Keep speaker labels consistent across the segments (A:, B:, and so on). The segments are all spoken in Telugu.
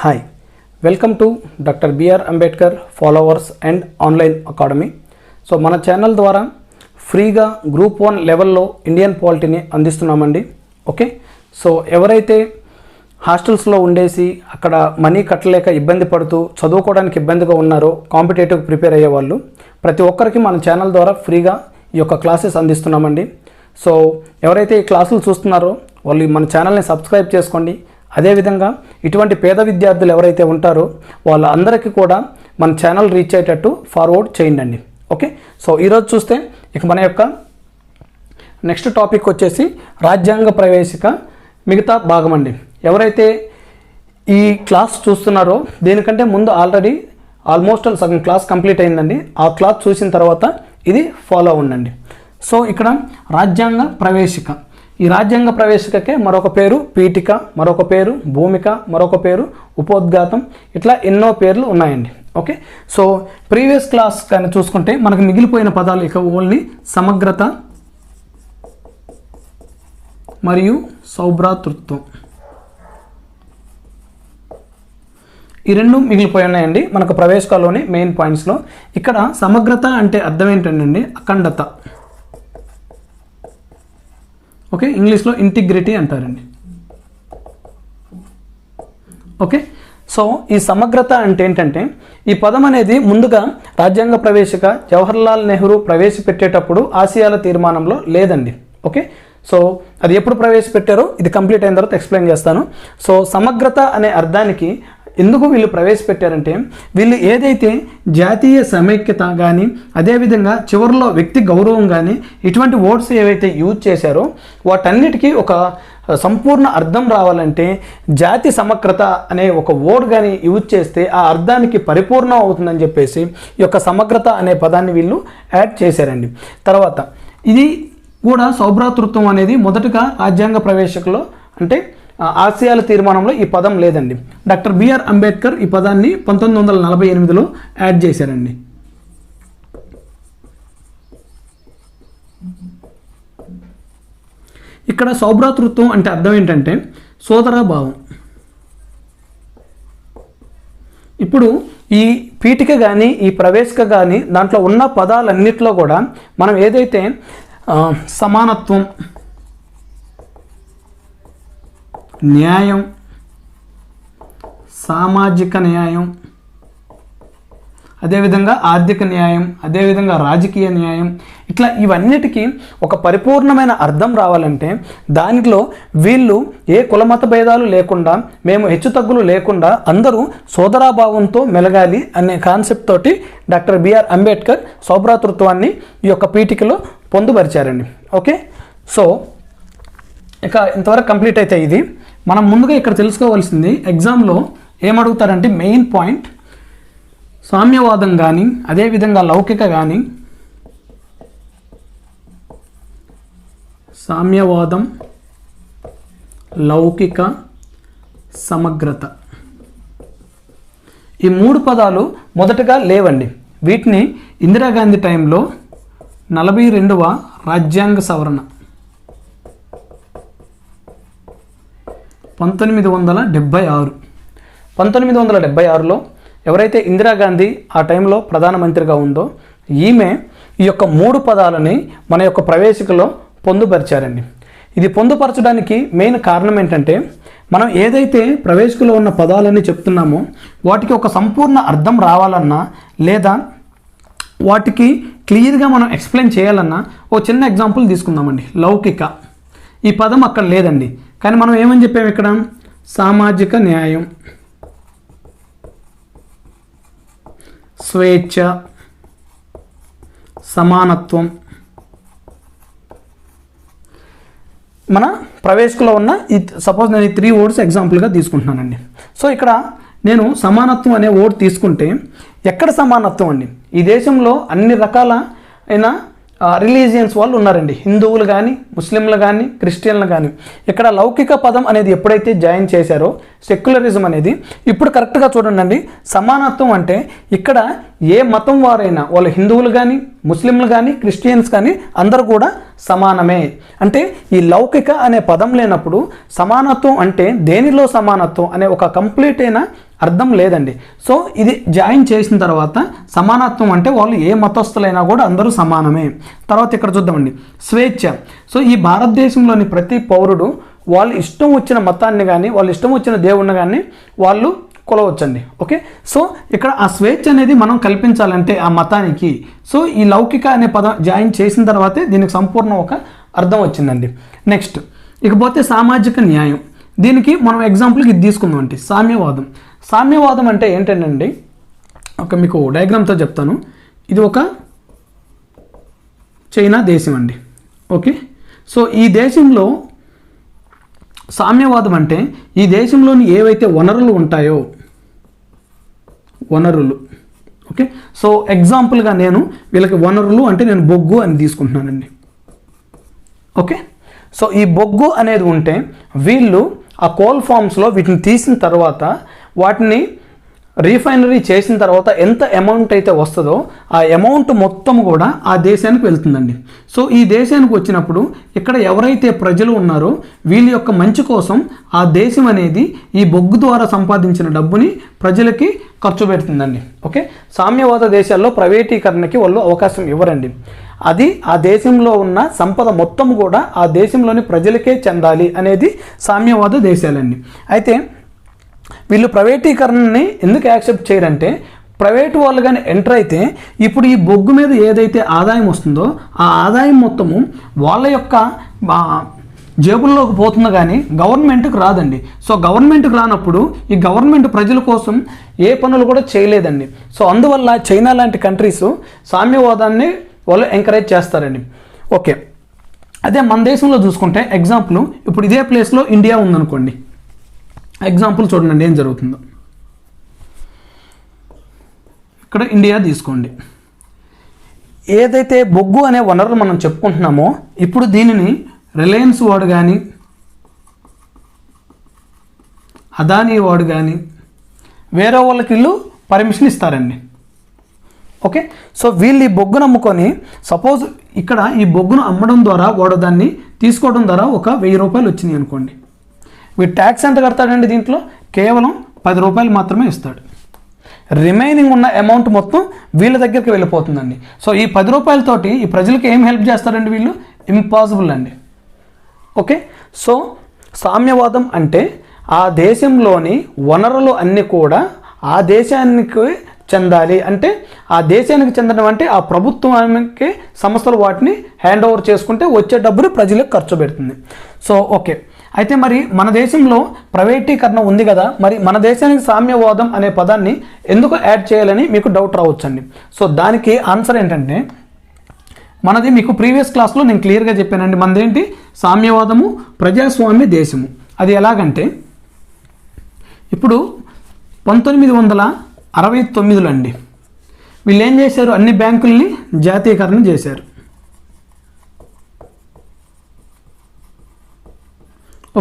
A: Hi welcome to doctor B R Ambedkar followers and online academy. So మన ఛానల్ ద్వారా ఫ్రీగా గ్రూప్ 1 లెవెల్లో ఇండియన్ పాలిటీని అందిస్తున్నామండి. ఓకే, సో ఎవరైతే హాస్టల్స్లో ఉండేసి అక్కడ మనీ కట్టలేక ఇబ్బంది పడుతూ చదువుకోవడానికి ఇబ్బందిగా ఉన్నారో, కాంపిటేటివ్ ప్రిపేర్ అయ్యే వాళ్ళు ప్రతి ఒక్కరికి మన ఛానల్ ద్వారా ఫ్రీగా ఈ యొక్క క్లాసెస్ అందిస్తున్నామండి. సో ఎవరైతే ఈ క్లాసులు చూస్తున్నారో వాళ్ళు మన ఛానల్ని సబ్స్క్రైబ్ చేసుకోండి. అదేవిధంగా ఇటువంటి పేద విద్యార్థులు ఎవరైతే ఉంటారో వాళ్ళందరికీ కూడా మన ఛానల్ రీచ్ అయ్యేటట్టు ఫార్వర్డ్ చేయండి. ఓకే, సో ఈరోజు చూస్తే ఇక మన యొక్క నెక్స్ట్ టాపిక్ వచ్చేసి రాజ్యాంగ ప్రవేశిక మిగతా భాగం అండి. ఎవరైతే ఈ క్లాస్ చూస్తున్నారో దీనికంటే ముందు ఆల్మోస్ట్ సగం క్లాస్ కంప్లీట్ అయిందండి. ఆ క్లాస్ చూసిన తర్వాత ఇది ఫాలో ఉండండి. సో ఇక్కడ రాజ్యాంగ ప్రవేశిక, ఈ రాజ్యాంగ ప్రవేశికకే మరొక పేరు పీఠిక, మరొక పేరు భూమిక, మరొక పేరు ఉపోద్ఘాతం, ఇట్లా ఎన్నో పేర్లు ఉన్నాయండి. ఓకే, సో ప్రీవియస్ క్లాస్ కానీ చూసుకుంటే మనకు మిగిలిపోయిన పదాలు ఇక ఓన్లీ సమగ్రత మరియు సౌభ్రాతృత్వం, ఈ రెండు మిగిలిపోయి ఉన్నాయండి మనకు ప్రవేశికలోని మెయిన్ పాయింట్స్లో. ఇక్కడ సమగ్రత అంటే అర్థం ఏంటండి, అఖండత. ఓకే, ఇంగ్లీష్లో ఇంటిగ్రిటీ అంటారండి. ఓకే, సో ఈ సమగ్రత అంటే ఏంటంటే ఈ పదం అనేది ముందుగా రాజ్యాంగ ప్రవేశిక జవహర్లాల్ నెహ్రూ ప్రవేశపెట్టేటప్పుడు ఆసియాల తీర్మానంలో లేదండి. ఓకే, సో అది ఎప్పుడు ప్రవేశపెట్టారో ఇది కంప్లీట్ అయిన తర్వాత ఎక్స్ప్లెయిన్ చేస్తాను. సో సమగ్రత అనే అర్థానికి ఎందుకు వీళ్ళు ప్రవేశపెట్టారంటే వీళ్ళు ఏదైతే జాతీయ సమైక్యత కానీ అదేవిధంగా చివరిలో వ్యక్తి గౌరవం కానీ ఇటువంటి వర్డ్స్ ఏవైతే యూజ్ చేశారో వాటన్నిటికీ ఒక సంపూర్ణ అర్థం రావాలంటే జాతి సమగ్రత అనే ఒక వర్డ్ కానీ యూజ్ చేస్తే ఆ అర్థానికి పరిపూర్ణం అవుతుందని చెప్పేసి ఈ యొక్క సమగ్రత అనే పదాన్ని వీళ్ళు యాడ్ చేశారండి. తర్వాత ఇది కూడా సౌభ్రాతృత్వం అనేది మొదటగా రాజ్యాంగ ప్రవేశికలో అంటే ఆసియాల తీర్మానంలో ఈ పదం లేదండి. డాక్టర్ బిఆర్ అంబేద్కర్ ఈ పదాన్ని 1948లో యాడ్ చేశారండి. ఇక్కడ సౌభ్రాతృత్వం అంటే అర్థం ఏంటంటే సోదరభావం. ఇప్పుడు ఈ పీఠిక కానీ ఈ ప్రవేశిక కానీ దాంట్లో ఉన్న పదాలన్నిటిలో కూడా మనం ఏదైతే సమానత్వం, న్యాయం, సామాజిక న్యాయం, అదేవిధంగా ఆర్థిక న్యాయం, అదేవిధంగా రాజకీయ న్యాయం, ఇట్లా ఇవన్నిటికీ ఒక పరిపూర్ణమైన అర్థం రావాలంటే దానిలో వీళ్ళు ఏ కులమత భేదాలు లేకుండా, మేము హెచ్చుతగ్గులు లేకుండా అందరూ సోదరాభావంతో మెలగాలి అనే కాన్సెప్ట్ తోటి డాక్టర్ బిఆర్ అంబేద్కర్ సౌభ్రాతృత్వాన్ని ఈ యొక్క పీఠికలో పొందుపరిచారండి. ఓకే, సో ఇక ఇంతవరకు కంప్లీట్ అయితే ఇది మనం ముందుగా ఇక్కడ తెలుసుకోవాల్సింది ఎగ్జామ్లో ఏమడుగుతారంటే మెయిన్ పాయింట్ సామ్యవాదం కానీ అదేవిధంగా లౌకిక కానీ, సామ్యవాదం, లౌకిక, సమగ్రత, ఈ మూడు పదాలు మొదటగా లేవండి. వీటిని ఇందిరాగాంధీ టైంలో 42వ రాజ్యాంగ సవరణ 1976లో ఎవరైతే ఇందిరాగాంధీ ఆ టైంలో ప్రధానమంత్రిగా ఉందో ఈమె ఈ యొక్క మూడు పదాలని మన యొక్క ప్రవేశికలో పొందుపరిచారండి. ఇది పొందుపరచడానికి మెయిన్ కారణం ఏంటంటే మనం ఏదైతే ప్రవేశికలో ఉన్న పదాలని చెప్తున్నామో వాటికి ఒక సంపూర్ణ అర్థం రావాలన్నా లేదా వాటికి క్లియర్గా మనం ఎక్స్ప్లెయిన్ చేయాలన్నా ఓ చిన్న ఎగ్జాంపుల్ తీసుకుందామండి. లౌకిక, ఈ పదం అక్కడ లేదండి, కానీ మనం ఏమని చెప్పాము ఇక్కడ సామాజిక న్యాయం, స్వేచ్ఛ, సమానత్వం, మన ప్రవేశికలో ఉన్న ఈ సపోజ్ నేను ఈ 3 వర్డ్స్ ఎగ్జాంపుల్గా తీసుకుంటున్నానండి. సో ఇక్కడ నేను సమానత్వం అనే వర్డ్ తీసుకుంటే ఎక్కడ సమానత్వం అండి, ఈ దేశంలో అన్ని రకాల అయిన రిలీజియన్స్ వాళ్ళు ఉన్నారండి, హిందువులు కానీ ముస్లింలు కానీ క్రిస్టియన్లు కానీ. ఇక్కడ లౌకిక పదం అనేది ఎప్పుడైతే జాయిన్ చేశారో సెక్యులరిజం అనేది, ఇప్పుడు కరెక్ట్గా చూడండి, సమానత్వం అంటే ఇక్కడ ఏ మతం వారైనా, వాళ్ళు హిందువులు కానీ, ముస్లింలు కానీ, క్రిస్టియన్స్ కానీ అందరూ కూడా సమానమే. అంటే ఈ లౌకిక అనే పదం లేనప్పుడు సమానత్వం అంటే దేనిలో సమానత్వం అనే ఒక కంప్లీట్ అయిన అర్థం లేదండి. సో ఇది జాయిన్ చేసిన తర్వాత సమానత్వం అంటే వాళ్ళు ఏ మతస్థులైనా కూడా అందరూ సమానమే. తర్వాత ఇక్కడ చూద్దామండి, స్వేచ్ఛ. సో ఈ భారతదేశంలోని ప్రతి పౌరుడు వాళ్ళు ఇష్టం వచ్చిన మతాన్ని కానీ, వాళ్ళు ఇష్టం వచ్చిన దేవుణ్ణి కానీ వాళ్ళు కొలవచ్చండి. ఓకే, సో ఇక్కడ ఆ స్వేచ్ఛ అనేది మనం కల్పించాలంటే ఆ మతానికి, సో ఈ లౌకిక అనే పదం జాయిన్ చేసిన తర్వాతే దీనికి సంపూర్ణ ఒక అర్థం వచ్చిందండి. నెక్స్ట్ ఇకపోతే సామాజిక న్యాయం. దీనికి మనం ఎగ్జాంపుల్కి ఇది తీసుకుందాం అంటే సామ్యవాదం. సామ్యవాదం అంటే ఏంటంటే ఒక మీకు డయాగ్రామ్తో చెప్తాను. ఇది ఒక చైనా దేశం అండి. ఓకే, సో ఈ దేశంలో సామ్యవాదం అంటే ఈ దేశంలోని ఏవైతే వనరులు ఉంటాయో వనరులు. ఓకే, సో ఎగ్జాంపుల్గా నేను వీళ్ళకి వనరులు అంటే నేను బొగ్గు అని తీసుకుంటున్నానండి. ఓకే, సో ఈ బొగ్గు అనేది ఉంటే వీళ్ళు ఆ కోల్ ఫామ్స్లో వీటిని తీసిన తర్వాత వాటిని రీఫైనరీ చేసిన తర్వాత ఎంత అమౌంట్ అయితే వస్తుందో ఆ అమౌంట్ మొత్తం కూడా ఆ దేశానికి వెళ్తుందండి. సో ఈ దేశానికి వచ్చినప్పుడు ఇక్కడ ఎవరైతే ప్రజలు ఉన్నారో వీళ్ళ యొక్క మంచి కోసం ఆ దేశం అనేది ఈ బొగ్గు ద్వారా సంపాదించిన డబ్బుని ప్రజలకి ఖర్చు పెడుతుందండి. ఓకే, సామ్యవాద దేశాల్లో ప్రైవేటీకరణకి వాళ్ళు అవకాశం ఇవ్వరండి. అది ఆ దేశంలో ఉన్న సంపద మొత్తం కూడా ఆ దేశంలోని ప్రజలకే చెందాలి అనేది సామ్యవాద దేశాలండి. అయితే వీళ్ళు ప్రైవేటీకరణని ఎందుకు యాక్సెప్ట్ చేయరంటే ప్రైవేటు వాళ్ళు కానీ ఎంటర్ అయితే ఇప్పుడు ఈ బొగ్గు మీద ఏదైతే ఆదాయం వస్తుందో ఆ ఆదాయం మొత్తము వాళ్ళ యొక్క జేబుల్లోకి పోతుంది కానీ గవర్నమెంట్కి రాదండి. సో గవర్నమెంట్కి రానప్పుడు ఈ గవర్నమెంట్ ప్రజల కోసం ఏ పనులు కూడా చేయలేదండి. సో అందువల్ల చైనా లాంటి కంట్రీస్ సామ్యవాదాన్ని వాళ్ళు ఎంకరేజ్ చేస్తారండి. ఓకే, అదే మన దేశంలో చూసుకుంటే ఎగ్జాంపుల్ ఇప్పుడు ఇదే ప్లేస్లో ఇండియా ఉందనుకోండి. ఎగ్జాంపుల్ చూడండి ఏం జరుగుతుందో. ఇక్కడ ఇండియా తీసుకోండి. ఏదైతే బొగ్గు అనే వనరులు మనం చెప్పుకుంటున్నామో ఇప్పుడు దీనిని రిలయన్స్ వాడు కానీ, అదానీ వాడు కానీ వేరే వాళ్ళకి వీళ్ళు పర్మిషన్ ఇస్తారండి. ఓకే, సో వీళ్ళు ఈ బొగ్గును అమ్ముకొని సపోజ్ ఇక్కడ ఈ బొగ్గును అమ్మడం ద్వారా వాడు దాన్ని తీసుకోవడం ద్వారా ఒక 1000 రూపాయలు వచ్చినాయి అనుకోండి. వీడు ట్యాక్స్ ఎంత కడతాడండి? దీంట్లో కేవలం 10 రూపాయలు మాత్రమే ఇస్తాడు. రిమైనింగ్ ఉన్న అమౌంట్ మొత్తం వీళ్ళ దగ్గరికి వెళ్ళిపోతుందండి. సో ఈ 10 రూపాయలతోటి ఈ ప్రజలకు ఏం హెల్ప్ చేస్తారండి వీళ్ళు? ఇంపాసిబుల్ అండి. ఓకే, సో సామ్యవాదం అంటే ఆ దేశంలోని వనరులు అన్నీ కూడా ఆ దేశానికి చెందాలి. అంటే ఆ దేశానికి చెందడం అంటే ఆ ప్రభుత్వానికి సంస్థలు వాటిని హ్యాండ్ ఓవర్ చేసుకుంటే వచ్చే డబ్బుని ప్రజలకు ఖర్చు పెడుతుంది. సో ఓకే, అయితే మరి మన దేశంలో ప్రైవేటీకరణ ఉంది కదా, మరి మన దేశానికి సామ్యవాదం అనే పదాన్ని ఎందుకు యాడ్ చేయాలని మీకు డౌట్ రావచ్చండి. సో దానికి ఆన్సర్ ఏంటంటే మనది మీకు ప్రీవియస్ క్లాస్లో నేను క్లియర్గా చెప్పానండి. మనదేంటి? సామ్యవాదము, ప్రజాస్వామ్య దేశము. అది ఎలాగంటే ఇప్పుడు 1969లో అండి వీళ్ళు ఏం చేశారు? అన్ని బ్యాంకుల్ని జాతీయకరణ చేశారు.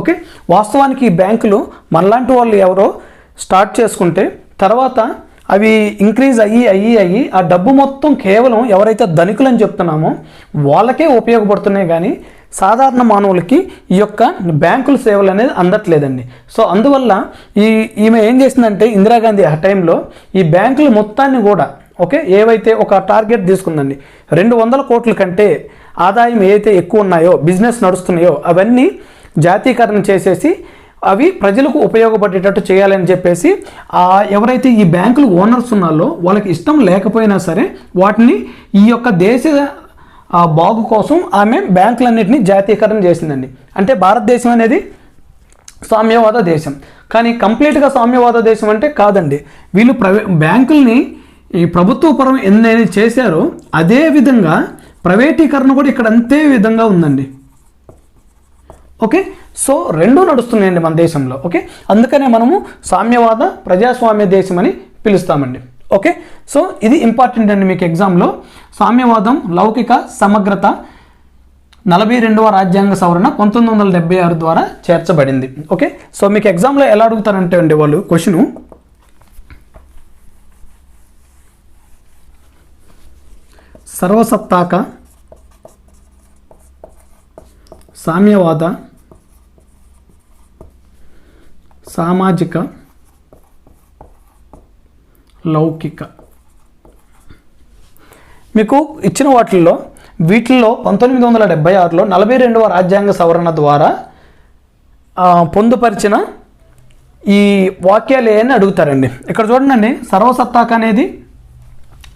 A: ఓకే, వాస్తవానికి ఈ బ్యాంకులు మనలాంటి వాళ్ళు ఎవరో స్టార్ట్ చేసుకుంటే తర్వాత అవి ఇంక్రీజ్ అయ్యి ఆ డబ్బు మొత్తం కేవలం ఎవరైతే ధనికులని చెప్తున్నామో వాళ్ళకే ఉపయోగపడుతున్నాయి కానీ సాధారణ మానవులకి ఈ యొక్క బ్యాంకుల సేవలు అనేది అందట్లేదండి. సో అందువల్ల ఈమె ఏం చేసిందంటే ఇందిరాగాంధీ ఆ టైంలో ఈ బ్యాంకుల మొత్తాన్ని కూడా ఓకే ఏవైతే ఒక టార్గెట్ తీసుకుందండి, 200 కోట్ల కంటే ఆదాయం ఏవైతే ఎక్కువ ఉన్నాయో, బిజినెస్ నడుస్తున్నాయో అవన్నీ జాతీకరణ చేసేసి అవి ప్రజలకు ఉపయోగపడేటట్టు చేయాలని చెప్పేసి ఎవరైతే ఈ బ్యాంకులు ఓనర్స్ ఉన్నారో వాళ్ళకి ఇష్టం లేకపోయినా సరే వాటిని ఈ యొక్క దేశ బాగు కోసం ఆమె బ్యాంకులన్నింటినీ జాతీయకరణ చేసిందండి. అంటే భారతదేశం అనేది సామ్యవాద దేశం, కానీ కంప్లీట్గా సామ్యవాద దేశం అంటే కాదండి. వీళ్ళు బ్యాంకుల్ని ఈ ప్రభుత్వపరం ఎన్నైనా చేశారో అదే విధంగా ప్రైవేటీకరణ కూడా ఇక్కడ అంతే విధంగా ఉందండి. ఓకే, సో రెండూ నడుస్తున్నాయండి మన దేశంలో. ఓకే, అందుకనే మనము సామ్యవాద ప్రజాస్వామ్య దేశం అని పిలుస్తామండి. ఓకే, సో ఇది ఇంపార్టెంట్ అండి మీకు ఎగ్జామ్లో. సామ్యవాదం, లౌకిక సమగ్రత 42వ రాజ్యాంగ సవరణ 1976 ద్వారా చేర్చబడింది. ఓకే, సో మీకు ఎగ్జామ్లో ఎలా అడుగుతారంటే అండి వాళ్ళు క్వశ్చను సర్వసత్తాక, సామ్యవాద, సామాజిక, లౌకిక. మీకు ఇచ్చిన వీటిల్లో 1976లో 42వ రాజ్యాంగ సవరణ ద్వారా పొందుపరిచిన ఈ వాక్యాలు ఏమని అడుగుతారండి. ఇక్కడ చూడండి, సర్వసత్తాక అనేది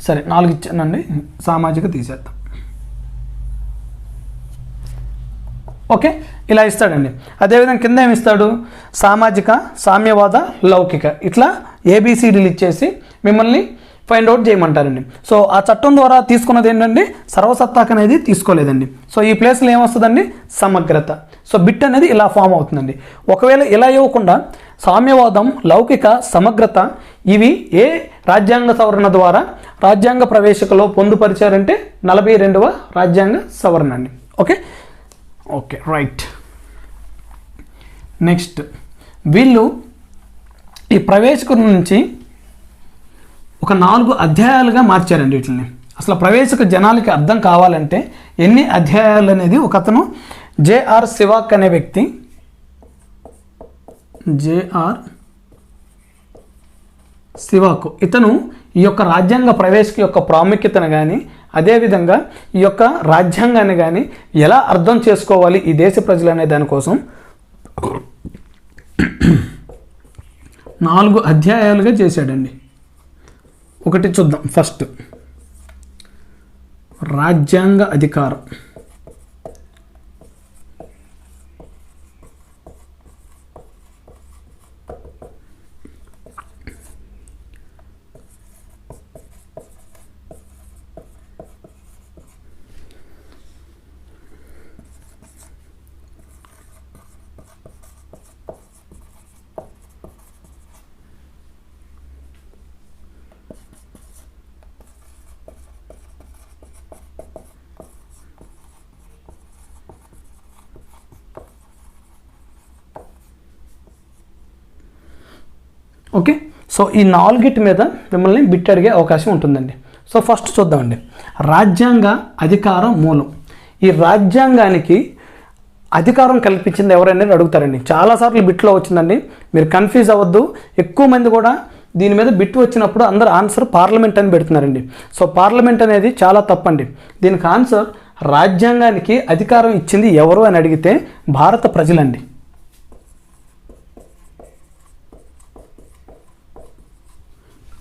A: సరే 4 ఇచ్చానండి, సామాజిక తీసేద్దాం. ఓకే, ఇలా ఇస్తాడండి. అదేవిధంగా కింద ఏమి ఇస్తాడు, సామాజిక, సామ్యవాద, లౌకిక, ఇట్లా ఏబిసిడీలు ఇచ్చేసి మిమ్మల్ని ఫైండ్ అవుట్ చేయమంటారండి. సో ఆ చట్టం ద్వారా తీసుకున్నది ఏంటంటే సర్వసత్తాక అనేది తీసుకోలేదండి. సో ఈ ప్లేస్లో ఏమొస్తుందండి, సమగ్రత. సో బిట్ అనేది ఇలా ఫామ్ అవుతుందండి. ఒకవేళ ఇలా ఇవ్వకుండా సామ్యవాదం, లౌకిక, సమగ్రత ఇవి ఏ రాజ్యాంగ సవరణ ద్వారా రాజ్యాంగ ప్రవేశికలో పొందుపరిచారంటే 42వ రాజ్యాంగ సవరణ అండి. Okay okay right. నెక్స్ట్, వీళ్ళు ఈ ప్రవేశిక నుంచి ఒక 4 అధ్యాయాలుగా మార్చారండి వీటిని. అసలు ప్రవేశిక జనాలకి అర్థం కావాలంటే ఎన్ని అధ్యాయాలు అనేది ఒకతను జేఆర్ సివాక్ అనే వ్యక్తి, జేఆర్ సివాక్, ఇతను ఈ యొక్క రాజ్యాంగ ప్రవేశిక యొక్క ప్రాముఖ్యతను కానీ అదేవిధంగా ఈ యొక్క రాజ్యాంగాన్ని కానీ ఎలా అర్థం చేసుకోవాలి ఈ దేశ ప్రజలు అనే దానికోసం 4 అధ్యాయాలుగా చేశాడండి. ఒకటి చూద్దాం. ఫస్ట్, రాజ్యాంగ అధికారం. ఓకే, సో ఈ 4 మీద మిమ్మల్ని బిట్ అడిగే అవకాశం ఉంటుందండి. సో ఫస్ట్ చూద్దామండి, రాజ్యాంగ అధికారం మూలం. ఈ రాజ్యాంగానికి అధికారం కల్పించింది ఎవరనేది అడుగుతారండి. చాలాసార్లు బిట్లో వచ్చిందండి, మీరు కన్ఫ్యూజ్ అవ్వద్దు. ఎక్కువ మంది కూడా దీని మీద బిట్ వచ్చినప్పుడు అందరు ఆన్సర్ పార్లమెంట్ అని పెడుతున్నారండి. సో పార్లమెంట్ అనేది చాలా తప్పండి. దీనికి ఆన్సర్ రాజ్యాంగానికి అధికారం ఇచ్చింది ఎవరు అని అడిగితే భారత ప్రజలండి.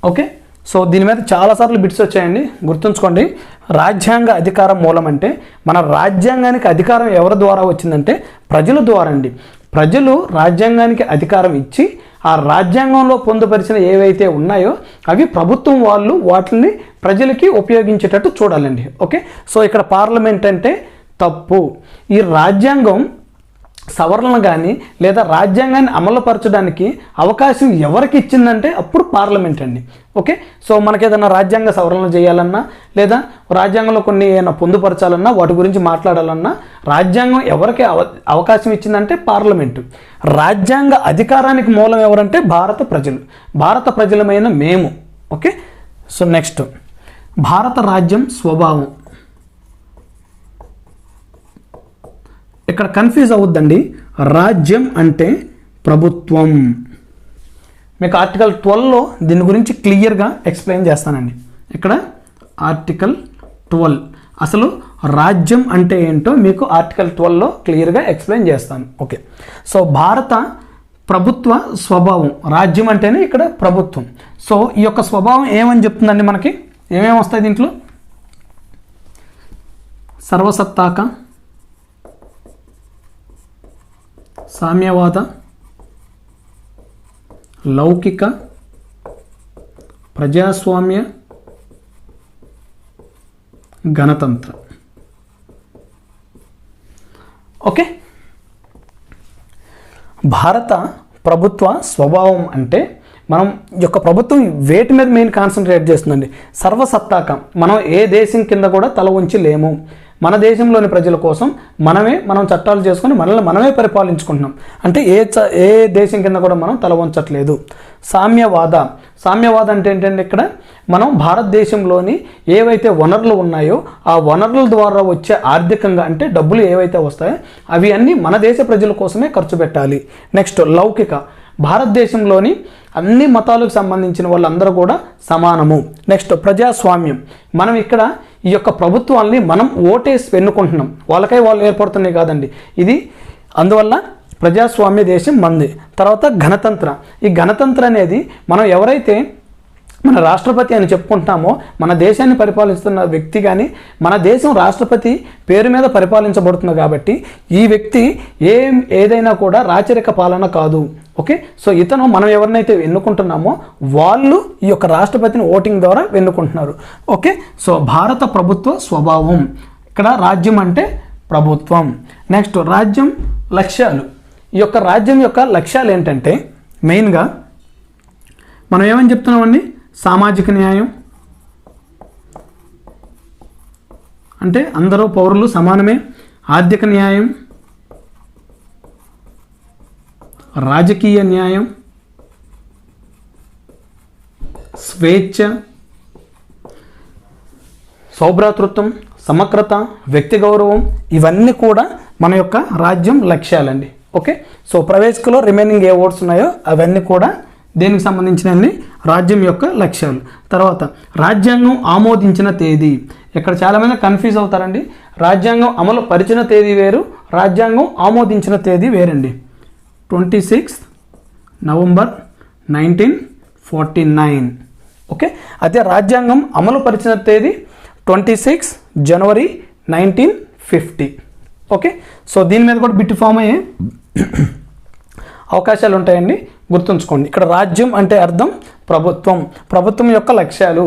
A: ఓకే, సో దీని మీద చాలాసార్లు బిట్స్ వచ్చాయండి, గుర్తుంచుకోండి. రాజ్యాంగ అధికారం మూలం అంటే మన రాజ్యాంగానికి అధికారం ఎవరి ద్వారా వచ్చిందంటే ప్రజల ద్వారా అండి. ప్రజలు రాజ్యాంగానికి అధికారం ఇచ్చి ఆ రాజ్యాంగంలో పొందుపరిచిన ఏవైతే ఉన్నాయో అవి ప్రభుత్వం వాళ్ళు వాటిని ప్రజలకి ఉపయోగించేటట్టు చూడాలండి. ఓకే, సో ఇక్కడ పార్లమెంట్ అంటే తప్పు. ఈ రాజ్యాంగం సవరణ కానీ లేదా రాజ్యాంగాన్ని అమలుపరచడానికి అవకాశం ఎవరికి ఇచ్చిందంటే అప్పుడు పార్లమెంట్ అండి. ఓకే, సో మనకి ఏదైనా రాజ్యాంగ సవరణ చేయాలన్నా లేదా రాజ్యాంగంలో కొన్ని ఏమైనా పొందుపరచాలన్నా వాటి గురించి మాట్లాడాలన్నా రాజ్యాంగం ఎవరికి అవకాశం ఇచ్చిందంటే పార్లమెంటు. రాజ్యాంగ అధికారానికి మూలం ఎవరంటే భారత ప్రజలు, భారత ప్రజలమైన మేము. ఓకే, సో నెక్స్ట్, భారత రాజ్యం స్వభావం. ఇక్కడ కన్ఫ్యూజ్ అవ్వద్దండి. రాజ్యం అంటే ప్రభుత్వం. మీకు ఆర్టికల్ 12లో దీని గురించి క్లియర్గా ఎక్స్ప్లెయిన్ చేస్తానండి. ఇక్కడ ఆర్టికల్ 12 అసలు రాజ్యం అంటే ఏంటో మీకు ఆర్టికల్ 12లో క్లియర్గా ఎక్స్ప్లెయిన్ చేస్తాను. ఓకే, సో భారత ప్రభుత్వ స్వభావం. రాజ్యం అంటేనే ఇక్కడ ప్రభుత్వం. సో ఈ యొక్క స్వభావం ఏమని చెప్తుందండి, మనకి ఏమేమి వస్తాయి దీంట్లో? సర్వసత్తాక, సామ్యవాద, లౌకిక, ప్రజాస్వామ్య, గణతంత్ర. ఓకే, భారత ప్రభుత్వ స్వభావం అంటే మనం యొక్క ప్రభుత్వం వేటి మీద మెయిన్ కాన్సన్ట్రేట్ చేస్తుందండి. సర్వసత్తాకం, మనం ఏ దేశం కింద కూడా తల ఉంచి లేము. మన దేశంలోని ప్రజల కోసం మనం చట్టాలు చేసుకొని మనమే పరిపాలించుకుంటున్నాం. అంటే ఏ దేశం కింద కూడా మనం తల వంచట్లేదు. సామ్యవాద అంటే ఏంటంటే ఇక్కడ మనం భారతదేశంలోని ఏవైతే వనరులు ఉన్నాయో ఆ వనరుల ద్వారా వచ్చే ఆర్థికంగా అంటే డబ్బులు ఏవైతే వస్తాయో అవి అన్నీ మన దేశ ప్రజల కోసమే ఖర్చు పెట్టాలి. నెక్స్ట్ లౌకిక, భారతదేశంలోని అన్ని మతాలకు సంబంధించిన వాళ్ళందరూ కూడా సమానము. నెక్స్ట్ ప్రజాస్వామ్యం, మనం ఇక్కడ ఈ యొక్క ప్రభుత్వాల్ని మనం ఓటేసి ఎన్నుకుంటున్నాం, వాళ్ళకై వాళ్ళు ఏర్పడుతున్నాయి కాదండి. ఇది అందువల్ల ప్రజాస్వామ్య దేశం మంది. తర్వాత గణతంత్ర, ఈ గణతంత్ర అనేది మనం ఎవరైతే మన రాష్ట్రపతి అని చెప్పుకుంటామో మన దేశాన్ని పరిపాలిస్తున్న వ్యక్తి కానీ మన దేశం రాష్ట్రపతి పేరు మీద పరిపాలించబడుతుంది కాబట్టి ఈ వ్యక్తి ఏదైనా కూడా రాచరిక పాలన కాదు. ఓకే, సో ఇతను మనం ఎవరినైతే ఎన్నుకుంటున్నామో వాళ్ళు ఈ యొక్క రాష్ట్రపతిని ఓటింగ్ ద్వారా ఎన్నుకుంటున్నారు. ఓకే, సో భారత ప్రభుత్వ స్వభావం, ఇక్కడ రాజ్యం అంటే ప్రభుత్వం. నెక్స్ట్ రాజ్యం లక్ష్యాలు, ఈ యొక్క రాజ్యం యొక్క లక్ష్యాలు ఏంటంటే మెయిన్గా మనం ఏమని చెప్తున్నామండి, సామాజిక న్యాయం అంటే అందరూ పౌరులు సమానమే, ఆర్థిక న్యాయం, రాజకీయ న్యాయం, స్వేచ్ఛ, సౌభ్రాతృత్వం, సమగ్రత, వ్యక్తి గౌరవం, ఇవన్నీ కూడా మన యొక్క రాజ్యం లక్ష్యాలండి. ఓకే, సో ప్రవేశికలో రిమైనింగ్ ఏ వర్డ్స్ ఉన్నాయో అవన్నీ కూడా దేనికి సంబంధించినవి రాజ్యం యొక్క లక్ష్యాలు. తర్వాత రాజ్యాంగం ఆమోదించిన తేదీ, ఇక్కడ చాలామంది కన్ఫ్యూజ్ అవుతారండి. రాజ్యాంగం అమలు పరిచిన తేదీ వేరు, రాజ్యాంగం ఆమోదించిన తేదీ వేరండి. 26 నవంబర్ 1949. ఓకే, అదే రాజ్యాంగం అమలు పరిచిన తేదీ 26 జనవరి 1950. ఓకే, సో దీని మీద కూడా బిట్ ఫామ్ అయ్యే అవకాశాలు ఉంటాయండి, గుర్తుంచుకోండి. ఇక్కడ రాజ్యం అంటే అర్థం ప్రభుత్వం యొక్క లక్ష్యాలు.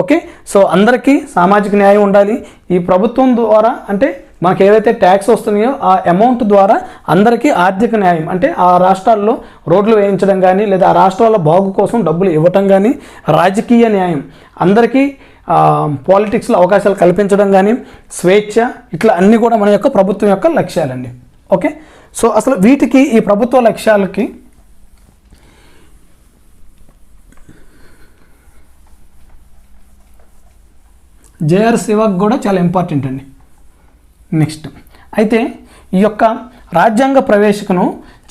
A: ఓకే, సో అందరికీ సామాజిక న్యాయం ఉండాలి. ఈ ప్రభుత్వం ద్వారా అంటే మనకు ఏవైతే ట్యాక్స్ వస్తున్నాయో ఆ అమౌంట్ ద్వారా అందరికీ ఆర్థిక న్యాయం అంటే ఆ రాష్ట్రాల్లో రోడ్లు వేయించడం కానీ లేదా ఆ రాష్ట్రాల బాగు కోసం డబ్బులు ఇవ్వటం కానీ, రాజకీయ న్యాయం అందరికీ పాలిటిక్స్లో అవకాశాలు కల్పించడం కానీ, స్వేచ్ఛ, ఇట్లా అన్నీ కూడా మన యొక్క ప్రభుత్వం యొక్క లక్ష్యాలండి. ఓకే, సో అసలు వీటికి ఈ ప్రభుత్వ లక్ష్యాలకి జేఆర్ సేవాగ్ కూడా చాలా ఇంపార్టెంట్ అండి. నెక్స్ట్ అయితే ఈ యొక్క రాజ్యాంగ ప్రవేశికను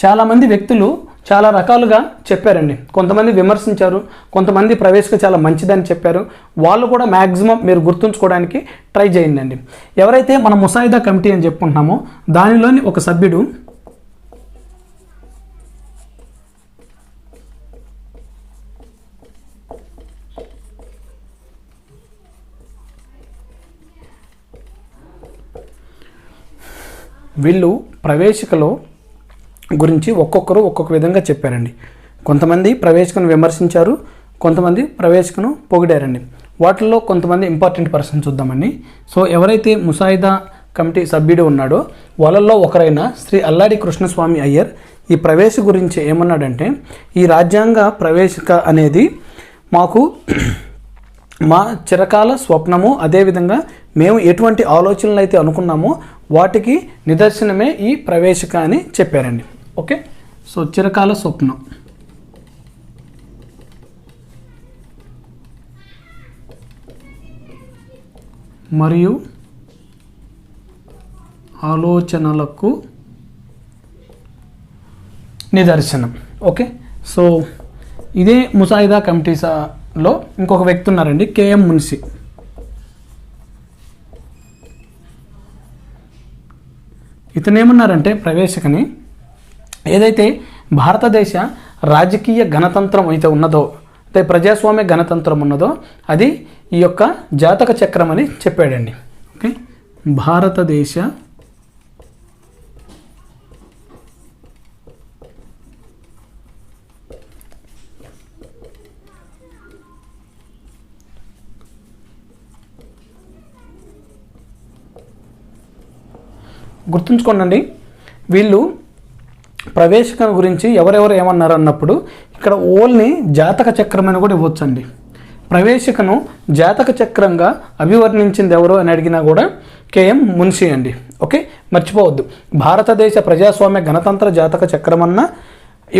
A: చాలామంది వ్యక్తులు చాలా రకాలుగా చెప్పారండి. కొంతమంది విమర్శించారు, కొంతమంది ప్రవేశిక చాలా మంచిదని చెప్పారు. వాళ్ళు కూడా మ్యాక్సిమం మీరు గుర్తుంచుకోవడానికి ట్రై చేయండి. ఎవరైతే మన ముసాయిదా కమిటీ అని చెప్పుకుంటున్నామో దానిలోని ఒక సభ్యుడు వీళ్ళు ప్రవేశికలో గురించి ఒక్కొక్కరు ఒక్కొక్క విధంగా చెప్పారండి. కొంతమంది ప్రవేశికను విమర్శించారు, కొంతమంది ప్రవేశికను పొగిడారండి. వాటిల్లో కొంతమంది ఇంపార్టెంట్ పర్సన్ చూద్దామండి. సో ఎవరైతే ముసాయిదా కమిటీ సభ్యుడు ఉన్నాడో వాళ్ళల్లో ఒకరైన శ్రీ అల్లాడి కృష్ణస్వామి అయ్యర్ ఈ ప్రవేశ గురించి ఏమన్నాడంటే, ఈ రాజ్యాంగ ప్రవేశిక అనేది మాకు మా చిరకాల స్వప్నము, అదేవిధంగా మేము ఎటువంటి ఆలోచనలు అయితే అనుకున్నామో వాటికి నిదర్శనమే ఈ ప్రవేశిక అని చెప్పారండి. ఓకే, సో చిరకాల స్వప్నం మరియు ఆలోచనలకు నిదర్శనం. ఓకే, సో ఇదే ముసాయిదా కమిటీలో ఇంకొక వ్యక్తి ఉన్నారండి, కేఎం మున్షి. ఇతనేమన్నారంటే ప్రవేశికని ఏదైతే భారతదేశ రాజకీయ గణతంత్రం అయితే ఉన్నదో, అంటే ప్రజాస్వామ్య గణతంత్రం ఉన్నదో అది ఈ యొక్క జాతక చక్రం అని చెప్పాడండి. ఓకే, భారతదేశ గుర్తుంచుకోండి, వీళ్ళు ప్రవేశిక గురించి ఎవరెవరు ఏమన్నారు అన్నప్పుడు ఇక్కడ ఓన్లీ జాతక చక్రం అని కూడా ఇవ్వచ్చండి. ప్రవేశికను జాతక చక్రంగా అభివర్ణించింది ఎవరు అని అడిగినా కూడా కేఎం మున్షి అండి. ఓకే, మర్చిపోవద్దు. భారతదేశ ప్రజాస్వామ్య గణతంత్ర జాతక చక్రం అన్న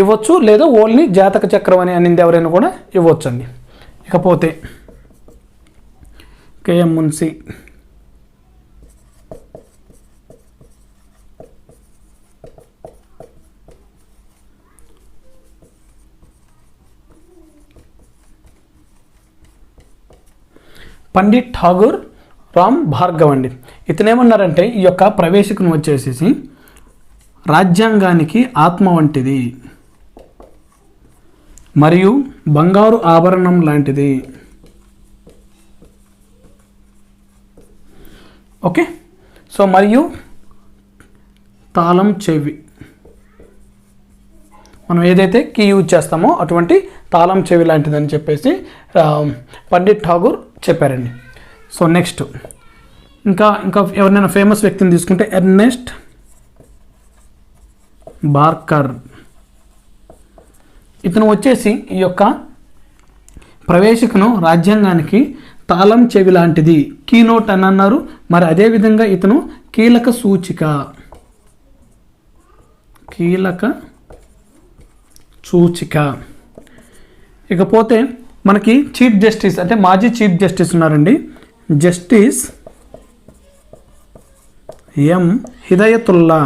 A: ఇవ్వచ్చు, లేదా ఓన్లీ జాతక చక్రం అని అనింది ఎవరైనా కూడా ఇవ్వచ్చు అండి. ఇకపోతే కేఎం మున్షి. పండిట్ ఠాగూర్ రామ్ భార్గవ్ అండి. ఇతనేమన్నారంటే ఈ యొక్క ప్రవేశికను వచ్చేసేసి రాజ్యాంగానికి ఆత్మ వంటిది మరియు బంగారు ఆభరణం లాంటిది. ఓకే, సో మరియు తాళం చెవి, మనం ఏదైతే కీ యూజ్ చేస్తామో అటువంటి తాళం చెవి లాంటిదని చెప్పేసి పండిట్ ఠాగూర్ చెప్పారండి. సో నెక్స్ట్ ఇంకా ఎవరైనా ఫేమస్ వ్యక్తిని తీసుకుంటే ఎర్నెస్ట్ బార్కర్. ఇతను వచ్చేసి ఈ యొక్క ప్రవేశికను రాజ్యాంగానికి తాళం చెవి లాంటిది, కీనోట్ అని అన్నారు. మరి అదేవిధంగా ఇతను కీలక సూచిక. ఇకపోతే మనకి చీఫ్ జస్టిస్ అంటే మాజీ చీఫ్ జస్టిస్ ఉన్నారండి, జస్టిస్ ఎం హిదయతుల్లా.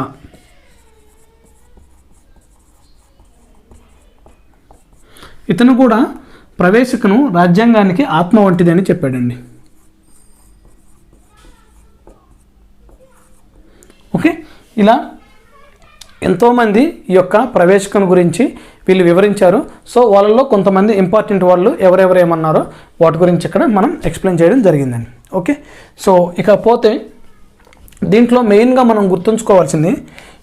A: ఇతను కూడా ప్రవేశికను రాజ్యాంగానికి ఆత్మ వంటిది అని చెప్పాడండి. ఓకే, ఇలా ఎంతోమంది ఈ యొక్క ప్రవేశికను గురించి వీళ్ళు వివరించారు. సో వాళ్ళలో కొంతమంది ఇంపార్టెంట్ వాళ్ళు ఎవరెవరు ఏమన్నారో వాటి గురించి ఇక్కడ మనం ఎక్స్ప్లెయిన్ చేయడం జరిగిందండి. ఓకే, సో ఇకపోతే దీంట్లో మెయిన్గా మనం గుర్తుంచుకోవాల్సింది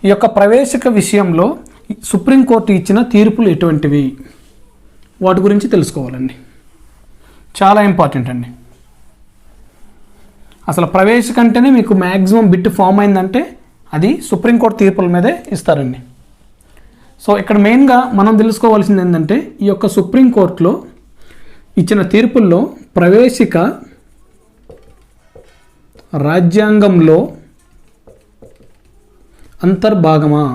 A: ఈ యొక్క ప్రవేశిక విషయంలో సుప్రీంకోర్టు ఇచ్చిన తీర్పులు ఎటువంటివి వాటి గురించి తెలుసుకోవాలండి. చాలా ఇంపార్టెంట్ అండి. అసలు ప్రవేశిక అంటేనే మీకు మ్యాక్సిమం బిట్ ఫామ్ అయిందంటే అది సుప్రీంకోర్టు తీర్పుల మీదే ఇస్తారండి. సో ఇక్కడ మెయిన్గా మనం తెలుసుకోవాల్సింది ఏంటంటే ఈ యొక్క సుప్రీంకోర్టులో ఇచ్చిన తీర్పుల్లో ప్రవేశిక రాజ్యాంగంలో అంతర్భాగమా?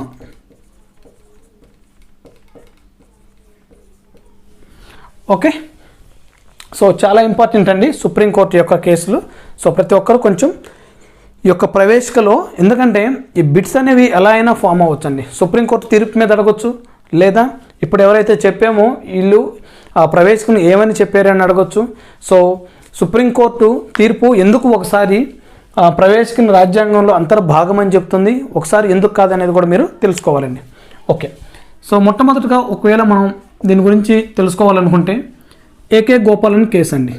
A: ఓకే, సో చాలా ఇంపార్టెంట్ అండి సుప్రీంకోర్టు యొక్క కేసులు. సో ప్రతి ఒక్కరు కొంచెం ఈ యొక్క ప్రవేశికలో, ఎందుకంటే ఈ బిట్స్ అనేవి ఎలా అయినా ఫామ్ అవ్వచ్చు అండి. సుప్రీంకోర్టు తీర్పు మీద అడగొచ్చు, లేదా ఇప్పుడు ఎవరైతే చెప్పామో వీళ్ళు ఆ ప్రవేశికను ఏమని చెప్పారని అడగొచ్చు. సో సుప్రీంకోర్టు తీర్పు ఎందుకు ఒకసారి ప్రవేశికను రాజ్యాంగంలో అంతర్భాగం అని చెప్తుంది, ఒకసారి ఎందుకు కాదనేది కూడా మీరు తెలుసుకోవాలండి. ఓకే, సో మొట్టమొదటిగా ఒకవేళ మనం దీని గురించి తెలుసుకోవాలనుకుంటే ఏకే గోపాలన్ కేసు అండి.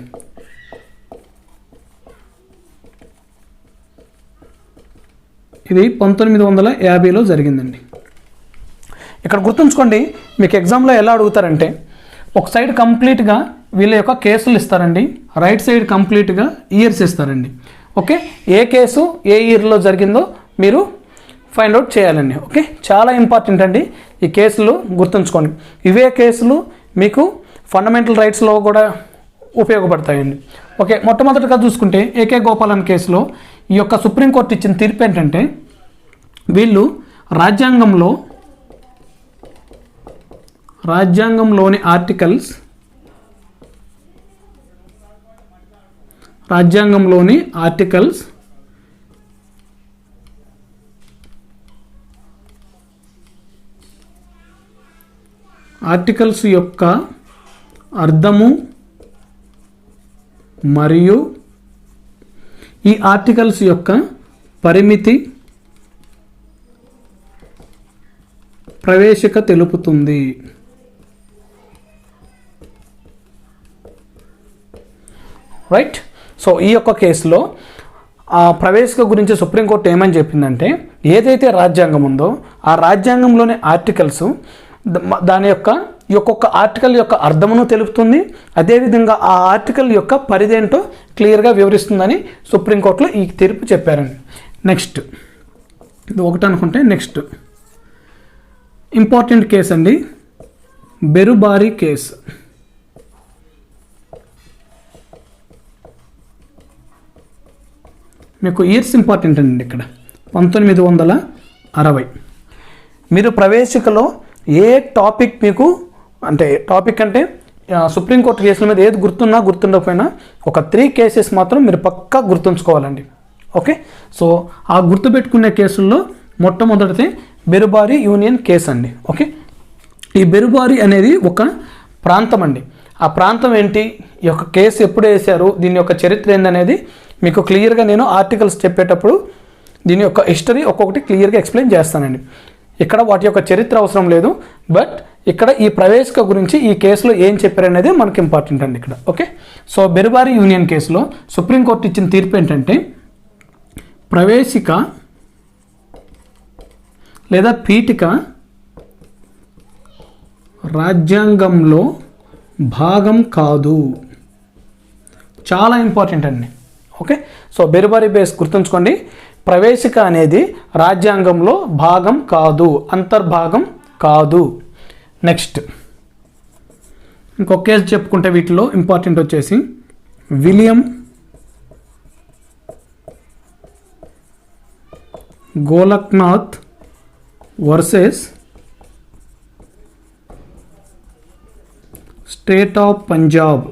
A: ఇది 1950లో జరిగిందండి. ఇక్కడ గుర్తుంచుకోండి, మీకు ఎగ్జామ్లో ఎలా అడుగుతారంటే ఒక సైడ్ కంప్లీట్గా వీళ్ళ యొక్క కేసులు ఇస్తారండి, రైట్ సైడ్ కంప్లీట్గా ఇయర్స్ ఇస్తారండి. ఓకే, ఏ కేసు ఏ ఇయర్లో జరిగిందో మీరు ఫైండ్ అవుట్ చేయాలండి. ఓకే, చాలా ఇంపార్టెంట్ అండి ఈ కేసులు గుర్తుంచుకోండి. ఇవే కేసులు మీకు ఫండమెంటల్ రైట్స్లో కూడా ఉపయోగపడతాయండి. ఓకే, మొట్టమొదటిగా చూసుకుంటే ఏకే గోపాలన్ కేసులో ఈ యొక్క సుప్రీంకోర్టు ఇచ్చిన తీర్పు ఏంటంటే వీళ్ళు రాజ్యాంగంలోని ఆర్టికల్స్ యొక్క అర్థము మరియు ఈ ఆర్టికల్స్ యొక్క పరిమితి ప్రవేశిక తెలుపుతుంది. రైట్, సో ఈ యొక్క కేసులో ఆ ప్రవేశిక గురించి సుప్రీంకోర్టు ఏమని చెప్పిందంటే ఏదైతే రాజ్యాంగం ఉందో ఆ రాజ్యాంగంలోని ఆర్టికల్స్ దాని యొక్క ఒక్కొక్క ఆర్టికల్ యొక్క అర్థమును తెలుపుతుంది, అదేవిధంగా ఆ ఆర్టికల్ యొక్క పరిధేంటో క్లియర్గా వివరిస్తుందని సుప్రీంకోర్టులో ఈ తీర్పు చెప్పారండి. నెక్స్ట్ ఇది ఒకటి అనుకుంటే నెక్స్ట్ ఇంపార్టెంట్ కేసు అండి, బెరుబారి కేసు. మీకు ఇయర్స్ ఇంపార్టెంట్ అండి. ఇక్కడ 1960. మీరు ప్రవేశికలో ఏ టాపిక్ మీకు టాపిక్ అంటే సుప్రీంకోర్టు కేసుల మీద ఏది గుర్తుండకపోయినా ఒక 3 కేసెస్ మాత్రం మీరు పక్కా గుర్తుంచుకోవాలండి. ఓకే, సో ఆ గుర్తుపెట్టుకునే కేసుల్లో మొట్టమొదటిది బెరుబారి యూనియన్ కేసు అండి. ఓకే, ఈ బెరుబారి అనేది ఒక ప్రాంతం అండి. ఆ ప్రాంతం ఏంటి, ఈ యొక్క కేసు ఎప్పుడు వేశారు, దీని యొక్క చరిత్ర ఏందనేది మీకు క్లియర్గా నేను ఆర్టికల్స్ చెప్పేటప్పుడు దీని యొక్క హిస్టరీ ఒక్కొక్కటి క్లియర్గా ఎక్స్ప్లెయిన్ చేస్తానండి. ఇక్కడ వాటి యొక్క చరిత్ర అవసరం లేదు, బట్ ఇక్కడ ఈ ప్రవేశిక గురించి ఈ కేసులో ఏం చెప్పారనేది మనకి ఇంపార్టెంట్ అండి ఇక్కడ. ఓకే, సో బెరుబారి యూనియన్ కేసులో సుప్రీంకోర్టు ఇచ్చిన తీర్పు ఏంటంటే ప్రవేశిక లేదా పీఠిక రాజ్యాంగంలో భాగం కాదు. చాలా ఇంపార్టెంట్ అండి. ఓకే, సో బెరుబారి బేస్ గుర్తుంచుకోండి. ప్రవేశిక అనేది రాజ్యాంగంలో భాగం కాదు, అంతర్భాగం కాదు. నెక్స్ట్ ఇంకొక కేసు చెప్పుకుంటే వీటిలో ఇంపార్టెంట్ వచ్చేసి William Golaknath versus state of Punjab.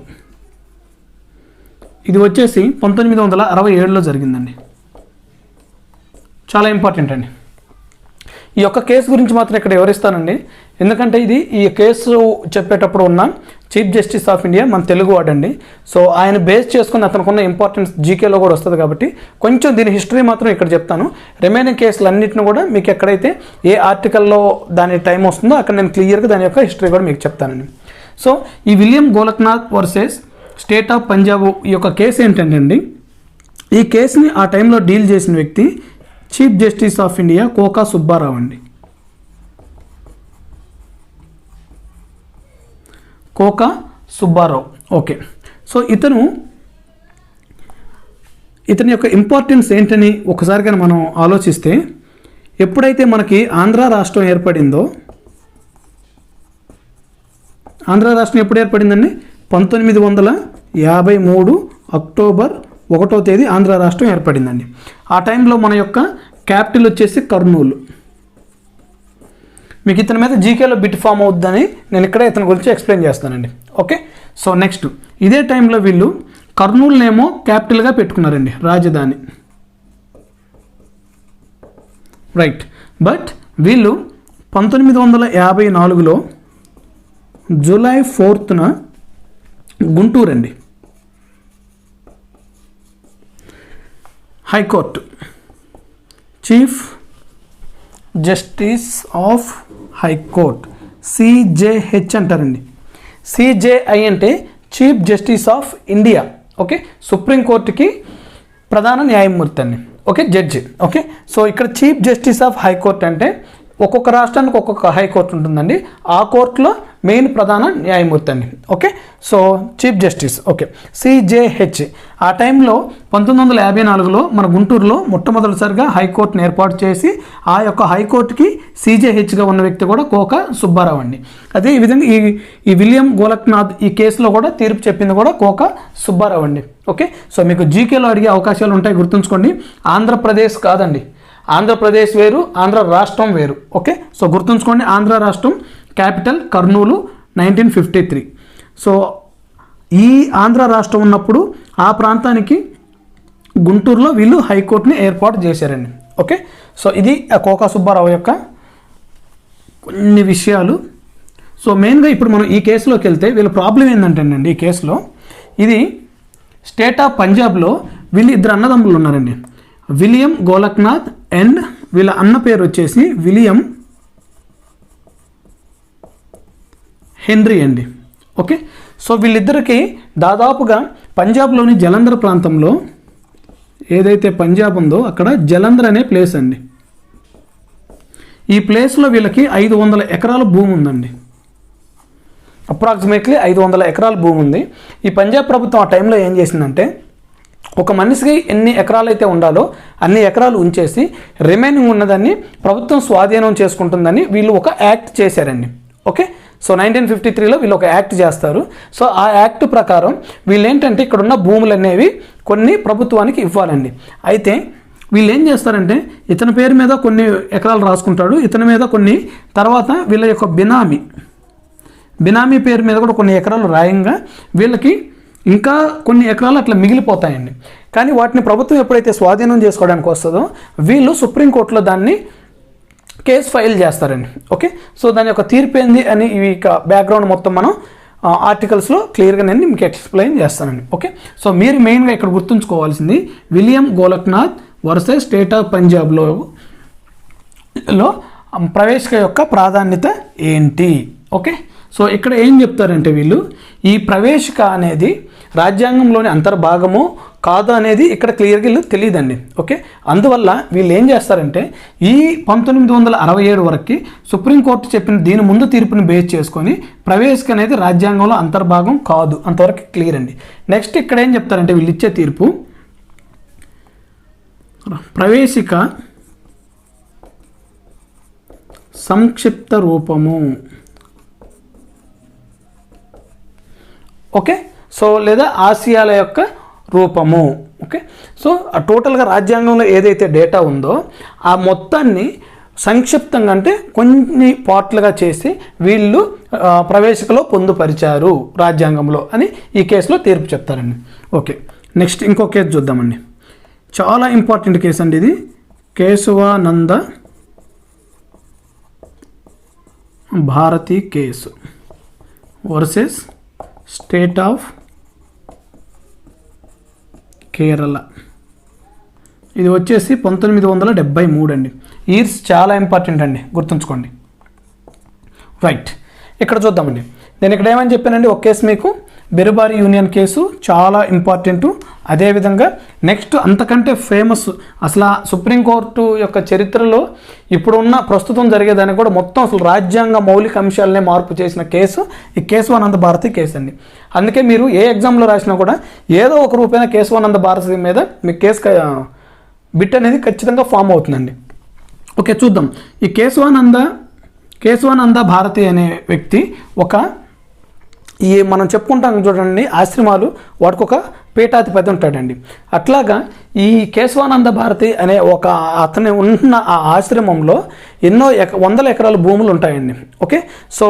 A: ఇది వచ్చేసి 1967లో జరిగిందండి. చాలా ఇంపార్టెంట్ అండి. ఈ యొక్క కేసు గురించి మాత్రం ఇక్కడ వివరిస్తానండి, ఎందుకంటే ఇది ఈ కేసు చెప్పేటప్పుడు ఉన్న చీఫ్ జస్టిస్ ఆఫ్ ఇండియా మన తెలుగు వాడండి. సో ఆయన బేస్ చేసుకుని అతనుకున్న ఇంపార్టెన్స్ జీకేలో కూడా వస్తుంది కాబట్టి కొంచెం దీని హిస్టరీ మాత్రం ఇక్కడ చెప్తాను. రిమైనింగ్ కేసులు అన్నింటిని కూడా మీకు ఎక్కడైతే ఏ ఆర్టికల్లో దాని టైం వస్తుందో అక్కడ నేను క్లియర్గా దాని యొక్క హిస్టరీ కూడా మీకు చెప్తానండి. సో ఈ William Golaknath versus state of Punjab ఈ యొక్క కేసు ఏంటంటే అండి, ఈ కేసుని ఆ టైంలో డీల్ చేసిన వ్యక్తి chief justice of India Koka Subbarao అండి. కోకా సుబ్బారావు. ఓకే, సో ఇతని యొక్క ఇంపార్టెన్స్ ఏంటని ఒకసారి కానీ మనం ఆలోచిస్తే, ఎప్పుడైతే మనకి ఆంధ్ర రాష్ట్రం ఏర్పడిందో, ఆంధ్ర రాష్ట్రం ఎప్పుడు ఏర్పడిందండి, 1953 అక్టోబర్ 1వ తేదీ ఆంధ్ర రాష్ట్రం ఏర్పడిందండి. ఆ టైంలో మన యొక్క క్యాపిటల్ వచ్చేసి కర్నూలు. మీకు ఇతని మీద జీకేలో బిట్ ఫామ్ అవుద్దని నేను ఇక్కడ ఇతని గురించి ఎక్స్ప్లెయిన్ చేస్తానండి. ఓకే, సో నెక్స్ట్ ఇదే టైంలో వీళ్ళు కర్నూలునేమో క్యాపిటల్గా పెట్టుకున్నారండి, రాజధాని. రైట్, బట్ వీళ్ళు 1954లో జూలై 4న గుంటూరు అండి high court chief justice of high court CJH అంటారండి. సిజేఐ అంటే chief justice of India. Okay, సుప్రీంకోర్టుకి ప్రధాన న్యాయమూర్తి అండి. Okay, judge. ఓకే, సో ఇక్కడ చీఫ్ జస్టిస్ ఆఫ్ హైకోర్ట్ అంటే ఒక్కొక్క రాష్ట్రానికి ఒక్కొక్క హైకోర్టు ఉంటుందండి. ఆ కోర్టులో మెయిన్ ప్రధాన న్యాయమూర్తి అండి. Okay, so chief justice. Okay, CJH. ఆ టైంలో 1954లో మన గుంటూరులో మొట్టమొదటిసారిగా హైకోర్టును ఏర్పాటు చేసి ఆ యొక్క హైకోర్టుకి సిజేహెచ్గా ఉన్న వ్యక్తి కూడా కోకా సుబ్బారావు అండి. అదే ఈ విధంగా ఈ విలియం గోలక్నాథ్ ఈ కేసులో కూడా తీర్పు చెప్పింది కూడా కోకా సుబ్బారావు అండి. ఓకే, సో మీకు జీకేలో అడిగే అవకాశాలు ఉంటాయి, గుర్తుంచుకోండి. ఆంధ్రప్రదేశ్ కాదండి, ఆంధ్రప్రదేశ్ వేరు, ఆంధ్ర రాష్ట్రం వేరు. ఓకే, సో గుర్తుంచుకోండి, ఆంధ్ర రాష్ట్రం క్యాపిటల్ కర్నూలు 1953. సో ఈ ఆంధ్ర రాష్ట్రం ఉన్నప్పుడు ఆ ప్రాంతానికి గుంటూరులో వీళ్ళు హైకోర్టుని ఏర్పాటు చేశారండి. ఓకే, సో ఇది కోకా సుబ్బారావు యొక్క కొన్ని విషయాలు. సో మెయిన్గా ఇప్పుడు మనం ఈ కేసులోకి వెళ్తే వీళ్ళ ప్రాబ్లం ఏంటంటేనండి, ఈ కేసులో ఇది స్టేట్ ఆఫ్ పంజాబ్లో వీళ్ళు ఇద్దరు అన్నదమ్ములు ఉన్నారండి, విలియం గోలక్నాథ్ అండ్ వీళ్ళ అన్న పేరు వచ్చేసి విలియం హెన్రీ అండి. ఓకే, సో వీళ్ళిద్దరికి దాదాపుగా పంజాబ్లోని జలంధర్ ప్రాంతంలో ఏదైతే పంజాబ్ ఉందో అక్కడ జలంధర్ అనే ప్లేస్ అండి. ఈ ప్లేస్లో వీళ్ళకి 500 ఎకరాల భూమి ఉందండి. అప్రాక్సిమేట్లీ 500 ఎకరాల భూమి ఉంది. ఈ పంజాబ్ ప్రభుత్వం ఆ టైంలో ఏం చేసిందంటే, ఒక మనిషికి ఎన్ని ఎకరాలు అయితే ఉండాలో అన్ని ఎకరాలు ఉంచేసి రిమైనింగ్ ఉన్నదాన్ని ప్రభుత్వం స్వాధీనం చేసుకుంటుందని వీళ్ళు ఒక యాక్ట్ చేశారండి. ఓకే, సో 1953లో వీళ్ళు ఒక యాక్ట్ చేస్తారు. సో ఆ యాక్ట్ ప్రకారం వీళ్ళు ఏంటంటే ఇక్కడ ఉన్న భూములు అనేవి కొన్ని ప్రభుత్వానికి ఇవ్వాలండి. అయితే వీళ్ళు ఏం చేస్తారంటే ఇతని పేరు మీద కొన్ని ఎకరాలు రాసుకుంటాడు, ఇతని మీద కొన్ని, తర్వాత వీళ్ళ యొక్క బినామీ పేరు మీద కూడా కొన్ని ఎకరాలు రాయంగా వీళ్ళకి ఇంకా కొన్ని ఎకరాలు అట్లా మిగిలిపోతాయండి. కానీ వాటిని ప్రభుత్వం ఎప్పుడైతే స్వాధీనం చేసుకోవడానికి వస్తుందో వీళ్ళు సుప్రీంకోర్టులో దాన్ని కేసు ఫైల్ చేస్తారండి. ఓకే, సో దాని యొక్క తీర్పు ఏంది అని ఈ బ్యాక్గ్రౌండ్ మొత్తం మనం ఆర్టికల్స్లో క్లియర్గా నేను మీకు ఎక్స్ప్లెయిన్ చేస్తానండి. ఓకే, సో మీరు మెయిన్గా ఇక్కడ గుర్తుంచుకోవాల్సింది William Golaknath versus state of పంజాబ్లో ప్రవేశిక యొక్క ప్రాధాన్యత ఏంటి. ఓకే, సో ఇక్కడ ఏం చెప్తారంటే వీళ్ళు ఈ ప్రవేశిక అనేది రాజ్యాంగంలోని అంతర్భాగము కాదు అనేది ఇక్కడ క్లియర్గా వీళ్ళు తెలియదండి. ఓకే, అందువల్ల వీళ్ళు ఏం చేస్తారంటే ఈ 1967 వరకు సుప్రీంకోర్టు చెప్పిన దీని ముందు తీర్పుని బేస్ చేసుకొని ప్రవేశిక అనేది రాజ్యాంగంలో అంతర్భాగం కాదు, అంతవరకు క్లియర్ అండి. నెక్స్ట్ ఇక్కడ ఏం చెప్తారంటే వీళ్ళు ఇచ్చే తీర్పు ప్రవేశిక సంక్షిప్త రూపము. ఓకే, సో లేదా ఆసియాల యొక్క రూపము. ఓకే, సో టోటల్గా రాజ్యాంగంలో ఏదైతే డేటా ఉందో ఆ మొత్తాన్ని సంక్షిప్తంగా అంటే కొన్ని పార్ట్లుగా చేసి వీళ్ళు ప్రవేశికలో పొందుపరిచారు రాజ్యాంగంలో అని ఈ కేసులో తీర్పు చెప్తారండి. ఓకే, నెక్స్ట్ ఇంకో కేసు చూద్దామండి. చాలా ఇంపార్టెంట్ కేసు అండి ఇది. Kesavananda Bharati case versus state of Kerala. ఇది వచ్చేసి 1973 అండి. ఇయర్స్ చాలా ఇంపార్టెంట్ అండి, గుర్తుంచుకోండి. రైట్, ఇక్కడ చూద్దామండి. నేను ఇక్కడ ఏమని చెప్పానండి, ఒక కేసు మీకు బెరుబారి యూనియన్ కేసు చాలా ఇంపార్టెంట్. అదేవిధంగా నెక్స్ట్ అంతకంటే ఫేమస్ అసలు సుప్రీంకోర్టు యొక్క చరిత్రలో ఇప్పుడున్న ప్రస్తుతం జరిగేదానికి కూడా మొత్తం అసలు రాజ్యాంగ మౌలిక అంశాలనే మార్పు చేసిన కేసు ఈ కేశవానంద భారతి కేసు అండి. అందుకే మీరు ఏ ఎగ్జామ్లో రాసినా కూడా ఏదో ఒక రూపైన కేశవానంద భారతి మీద మీకు కేసు బిట్ అనేది ఖచ్చితంగా ఫామ్ అవుతుందండి. ఓకే, చూద్దాం. ఈ కేశవానంద భారతి అనే వ్యక్తి ఈ మనం చెప్పుకుంటాం చూడండి ఆశ్రమాలు, వాటికి ఒక పీఠాధిపతి ఉంటాడండి. అట్లాగా ఈ కేశవానంద భారతి అనే అతని ఉన్న ఆ ఆశ్రమంలో ఎన్నో వందల ఎకరాల భూములు ఉంటాయండి. ఓకే, సో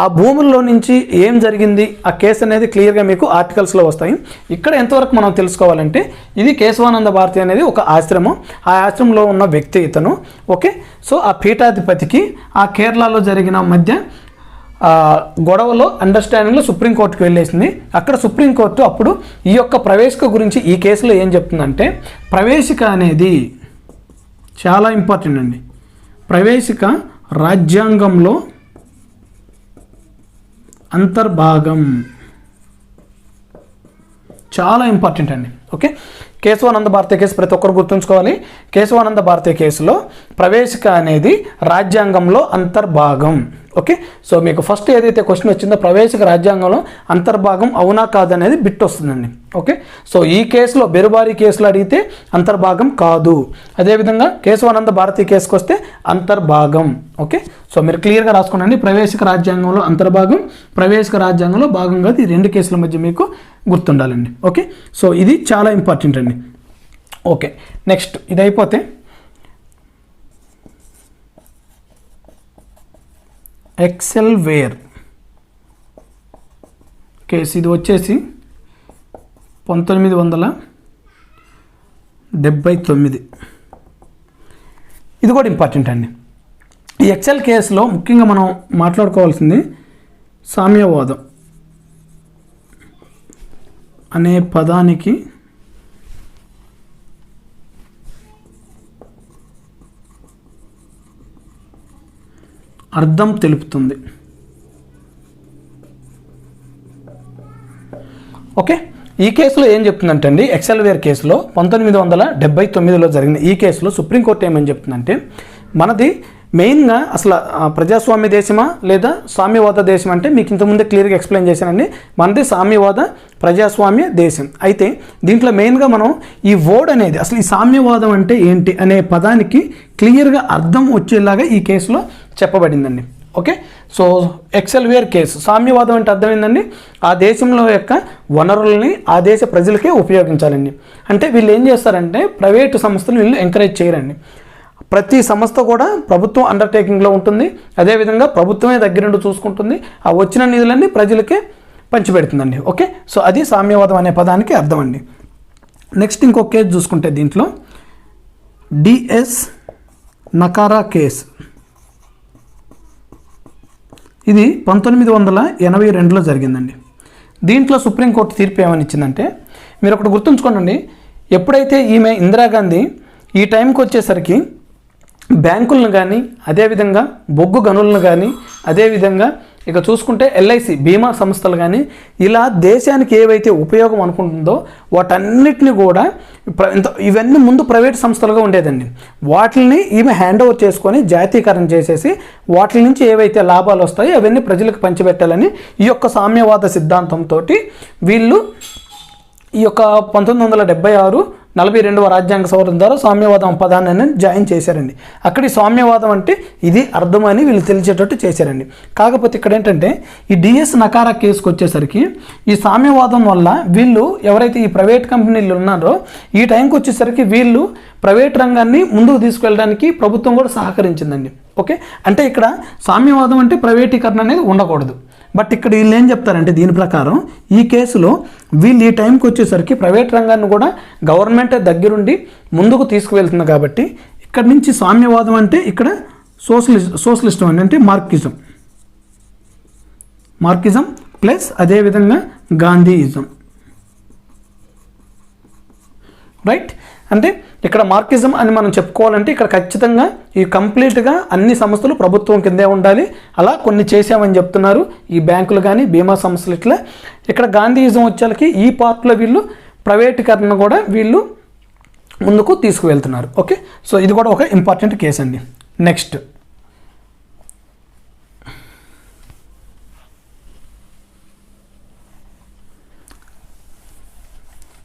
A: ఆ భూముల్లో నుంచి ఏం జరిగింది ఆ కేసు అనేది క్లియర్గా మీకు ఆర్టికల్స్లో వస్తాయి. ఇక్కడ ఎంతవరకు మనం తెలుసుకోవాలంటే ఇది కేశవానంద భారతి అనేది ఒక ఆశ్రమం, ఆ ఆశ్రమంలో ఉన్న వ్యక్తి ఇతను. ఓకే, సో ఆ పీఠాధిపతికి ఆ కేరళలో జరిగిన మధ్య గొడవలో అండర్స్టాండింగ్లో సుప్రీంకోర్టుకి వెళ్ళేసింది. అక్కడ సుప్రీంకోర్టు అప్పుడు ఈ యొక్క ప్రవేశిక గురించి ఈ కేసులో ఏం చెప్తుందంటే ప్రవేశిక అనేది చాలా ఇంపార్టెంట్ అండి. ప్రవేశిక రాజ్యాంగంలో అంతర్భాగం, చాలా ఇంపార్టెంట్ అండి. ఓకే, కేశవానంద భారతి కేసు ప్రతి ఒక్కరు గుర్తుంచుకోవాలి. కేశవానంద భారతి కేసులో ప్రవేశిక అనేది రాజ్యాంగంలో అంతర్భాగం. ఓకే, సో మీకు ఫస్ట్ ఏదైతే క్వశ్చన్ వచ్చిందో ప్రవేశిక రాజ్యాంగంలో అంతర్భాగం అవునా కాదనేది బిట్ వస్తుందండి. ఓకే, సో ఈ కేసులో బెరుబారి కేసులో అడిగితే అంతర్భాగం కాదు, అదేవిధంగా కేశవానంద భారతి కేసుకు వస్తే అంతర్భాగం. ఓకే, సో మీరు క్లియర్గా రాసుకోండి. ప్రవేశిక రాజ్యాంగంలో అంతర్భాగం, ప్రవేశిక రాజ్యాంగంలో భాగంగా ఈ రెండు కేసుల మధ్య మీకు గుర్తుండాలండి. ఓకే, సో ఇది చాలా ఇంపార్టెంట్ అండి. ఓకే, నెక్స్ట్ ఇది అయిపోతే ఎక్సెల్వేర్ కేసు. ఇది వచ్చేసి 1979. ఇది కూడా ఇంపార్టెంట్ అండి. ఈ ఎక్సెల్ కేసులో ముఖ్యంగా మనం మాట్లాడుకోవాల్సింది సామ్యవాదం అనే పదానికి అర్థం తెలుపుతుంది. ఓకే, ఈ కేసులో ఏం చెప్తుందంటే అండి, ఎక్సెల్వేర్ కేసులో 1979లో జరిగిన ఈ కేసులో సుప్రీంకోర్టు ఏమని చెప్తుందంటే మనది మెయిన్గా అసలు ప్రజాస్వామ్య దేశమా లేదా సామ్యవాద దేశం అంటే మీకు ఇంతకుముందే క్లియర్గా ఎక్స్ప్లెయిన్ చేశానండి. మనది సామ్యవాద ప్రజాస్వామ్య దేశం. అయితే దీంట్లో మెయిన్గా మనం ఈ వర్డ్ అనేది అసలు ఈ సామ్యవాదం అంటే ఏంటి అనే పదానికి క్లియర్గా అర్థం వచ్చేలాగా ఈ కేసులో చెప్పబడిందండి. ఓకే, సో ఎక్సెల్వేర్ కేసు, సామ్యవాదం అంటే అర్థమైందండి, ఆ దేశంలో యొక్క వనరుల్ని ఆ దేశ ప్రజలకే ఉపయోగించాలండి. అంటే వీళ్ళు ఏం చేస్తారంటే ప్రైవేటు సంస్థలు వీళ్ళు ఎంకరేజ్ చేయరండి. ప్రతి సంస్థ కూడా ప్రభుత్వం అండర్టేకింగ్లో ఉంటుంది, అదేవిధంగా ప్రభుత్వమే దగ్గరుండి చూసుకుంటుంది, ఆ వచ్చిన నిధులన్నీ ప్రజలకే పంచిపెడుతుందండి. ఓకే, సో అది సామ్యవాదం అనే పదానికి అర్థం అండి. నెక్స్ట్ ఇంకొక కేసు చూసుకుంటే దీంట్లో డిఎస్ నకారా కేసు, ఇది 1982లో జరిగిందండి. దీంట్లో సుప్రీంకోర్టు తీర్పు ఏమని ఇచ్చిందంటే, మీరు ఒకటి గుర్తుంచుకోండి, ఎప్పుడైతే ఈమె ఇందిరాగాంధీ ఈ టైంకి వచ్చేసరికి బ్యాంకులను కానీ, అదేవిధంగా బొగ్గు గనులను కానీ, అదేవిధంగా ఇక చూసుకుంటే ఎల్ఐసి బీమా సంస్థలు కానీ, ఇలా దేశానికి ఏవైతే ఉపయోగం అనుకుంటుందో వాటన్నిటిని కూడా ఇవన్నీ ముందు ప్రైవేట్ సంస్థలుగా ఉండేదండి, వాటిని ఈమె హ్యాండ్ ఓవర్ చేసుకొని జాతీయకరణ చేసేసి వాటి నుంచి ఏవైతే లాభాలు వస్తాయో అవన్నీ ప్రజలకు పంచిపెట్టాలని ఈ యొక్క సామ్యవాద సిద్ధాంతంతో వీళ్ళు ఈ యొక్క 1976 42వ రాజ్యాంగ సవరణ ద్వారా సామ్యవాదం పదాన్ని జాయిన్ చేశారండి. అక్కడ ఈ సామ్యవాదం అంటే ఇది అర్థమని వీళ్ళు తెలిసేటట్టు చేశారండి. కాకపోతే ఇక్కడ ఏంటంటే ఈ డిఎస్ నకారా కేసుకు వచ్చేసరికి ఈ సామ్యవాదం వల్ల వీళ్ళు ఎవరైతే ఈ ప్రైవేట్ కంపెనీలు ఉన్నారో ఈ టైంకి వచ్చేసరికి వీళ్ళు ప్రైవేట్ రంగాన్ని ముందుకు తీసుకెళ్ళడానికి ప్రభుత్వం కూడా సహకరించిందండి. ఓకే, అంటే ఇక్కడ సామ్యవాదం అంటే ప్రైవేటీకరణ అనేది ఉండకూడదు. బట్ ఇక్కడ వీళ్ళు ఏం చెప్తారంటే దీని ప్రకారం ఈ కేసులో వీళ్ళు ఈ టైంకి వచ్చేసరికి ప్రైవేట్ రంగాన్ని కూడా గవర్నమెంట్ దగ్గరుండి ముందుకు తీసుకువెళ్తుంది కాబట్టి ఇక్కడ నుంచి సామ్యవాదం అంటే ఇక్కడ సోషలిస్టం అంటే మార్కిజం ప్లస్ అదేవిధంగా గాంధీయిజం, రైట్. అంటే ఇక్కడ మార్కిజం అని మనం చెప్పుకోవాలంటే ఇక్కడ ఖచ్చితంగా ఈ కంప్లీట్గా అన్ని సంస్థలు ప్రభుత్వం కిందే ఉండాలి, అలా కొన్ని చేసామని చెప్తున్నారు ఈ బ్యాంకులు కానీ బీమా సంస్థలు. ఇట్లా ఇక్కడ గాంధీయిజం వచ్చేకి ఈ పార్ట్లో వీళ్ళు ప్రైవేటీకరణ కూడా వీళ్ళు ముందుకు తీసుకువెళ్తున్నారు. ఓకే, సో ఇది కూడా ఒక ఇంపార్టెంట్ కేసు అండి. నెక్స్ట్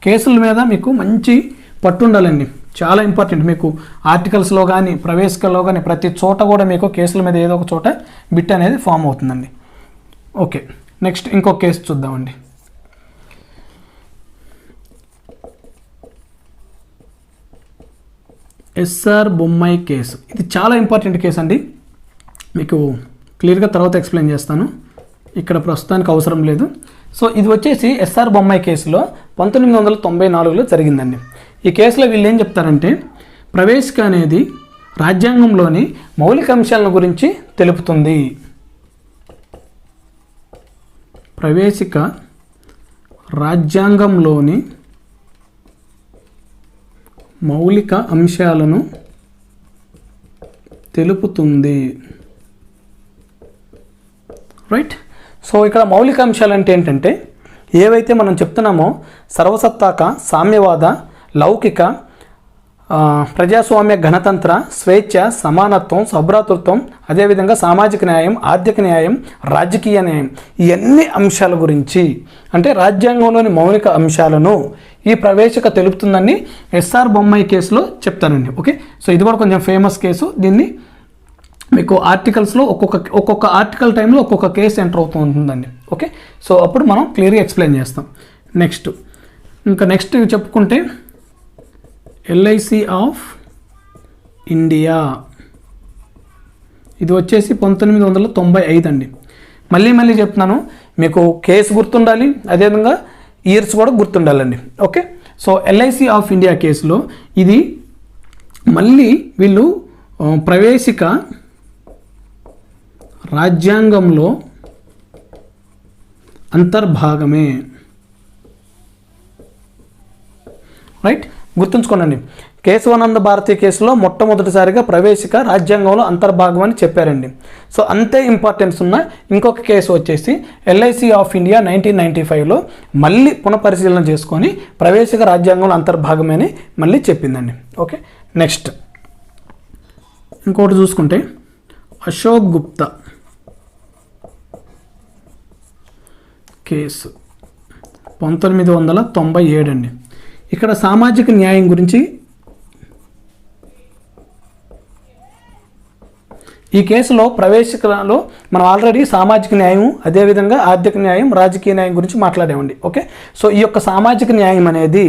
A: కేసుల మీద మీకు మంచి పట్టు ఉండాలండి, చాలా ఇంపార్టెంట్. మీకు ఆర్టికల్స్లో కానీ ప్రవేశికల్లో కానీ ప్రతి చోట కూడా మీకు కేసుల మీద ఏదో ఒక చోట బిట్ అనేది ఫామ్ అవుతుందండి. ఓకే, నెక్స్ట్ ఇంకొక కేసు చూద్దామండి. ఎస్ఆర్ బొమ్మాయి కేసు, ఇది చాలా ఇంపార్టెంట్ కేసు అండి, మీకు క్లియర్గా తర్వాత ఎక్స్ప్లెయిన్ చేస్తాను, ఇక్కడ ప్రస్తుతానికి అవసరం లేదు. సో ఇది వచ్చేసి ఎస్ఆర్ బొమ్మాయి కేసులో 1994లో జరిగిందండి. ఈ కేసులో వీళ్ళు ఏం చెప్తారంటే ప్రవేశిక అనేది రాజ్యాంగంలోని మౌలిక అంశాల గురించి తెలుపుతుంది. ప్రవేశిక రాజ్యాంగంలోని మౌలిక అంశాలను తెలుపుతుంది, రైట్. సో ఇక్కడ మౌలిక అంశాలు అంటే ఏంటంటే ఏవైతే మనం చెప్తున్నామో సర్వసత్తాక, సామ్యవాద, లౌకిక, ప్రజాస్వామ్య, గణతంత్ర, స్వేచ్ఛ, సమానత్వం, సభ్రాతృత్వం, అదేవిధంగా సామాజిక న్యాయం, ఆర్థిక న్యాయం, రాజకీయ న్యాయం, ఇవన్నీ అంశాల గురించి అంటే రాజ్యాంగంలోని మౌలిక అంశాలను ఈ ప్రవేశిక తెలుపుతుందని ఎస్ఆర్ బొమ్మాయి కేసులో చెప్తానండి. ఓకే, సో ఇది కూడా కొంచెం ఫేమస్ కేసు, దీన్ని మీకు ఆర్టికల్స్లో ఒక్కొక్క ఆర్టికల్ టైంలో ఒక్కొక్క కేసు ఎంటర్ అవుతూ ఉంటుందండి. ఓకే, సో అప్పుడు మనం క్లియర్గా ఎక్స్ప్లెయిన్ చేస్తాం. నెక్స్ట్ చెప్పుకుంటే ఎల్ఐసి ఆఫ్ ఇండియా, ఇది వచ్చేసి 1995 అండి. మళ్ళీ చెప్తున్నాను, మీకు కేసు గుర్తుండాలి, అదేవిధంగా ఇయర్స్ కూడా గుర్తుండాలండి. Okay, so LIC of India కేసులో ఇది మళ్ళీ వీళ్ళు ప్రవేశిక రాజ్యాంగంలో అంతర్భాగమే, రైట్. గుర్తుంచుకోండి, కేశవానంద భారతి కేసులో మొట్టమొదటిసారిగా ప్రవేశిక రాజ్యాంగంలో అంతర్భాగం అని చెప్పారండి. సో అంతే ఇంపార్టెన్స్ ఉన్న ఇంకొక కేసు వచ్చేసి ఎల్ఐసి ఆఫ్ ఇండియా 1995లో మళ్ళీ పునఃపరిశీలన చేసుకొని ప్రవేశిక రాజ్యాంగంలో అంతర్భాగమే అని మళ్ళీ చెప్పిందండి. ఓకే, నెక్స్ట్ ఇంకోటి చూసుకుంటే అశోక్ గుప్తా కేసు 1997 అండి. ఇక్కడ సామాజిక న్యాయం గురించి ఈ కేసులో ప్రవేశికలో మనం ఆల్రెడీ సామాజిక న్యాయం, అదేవిధంగా ఆర్థిక న్యాయం, రాజకీయ న్యాయం గురించి మాట్లాడామండి. ఓకే, సో ఈ యొక్క సామాజిక న్యాయం అనేది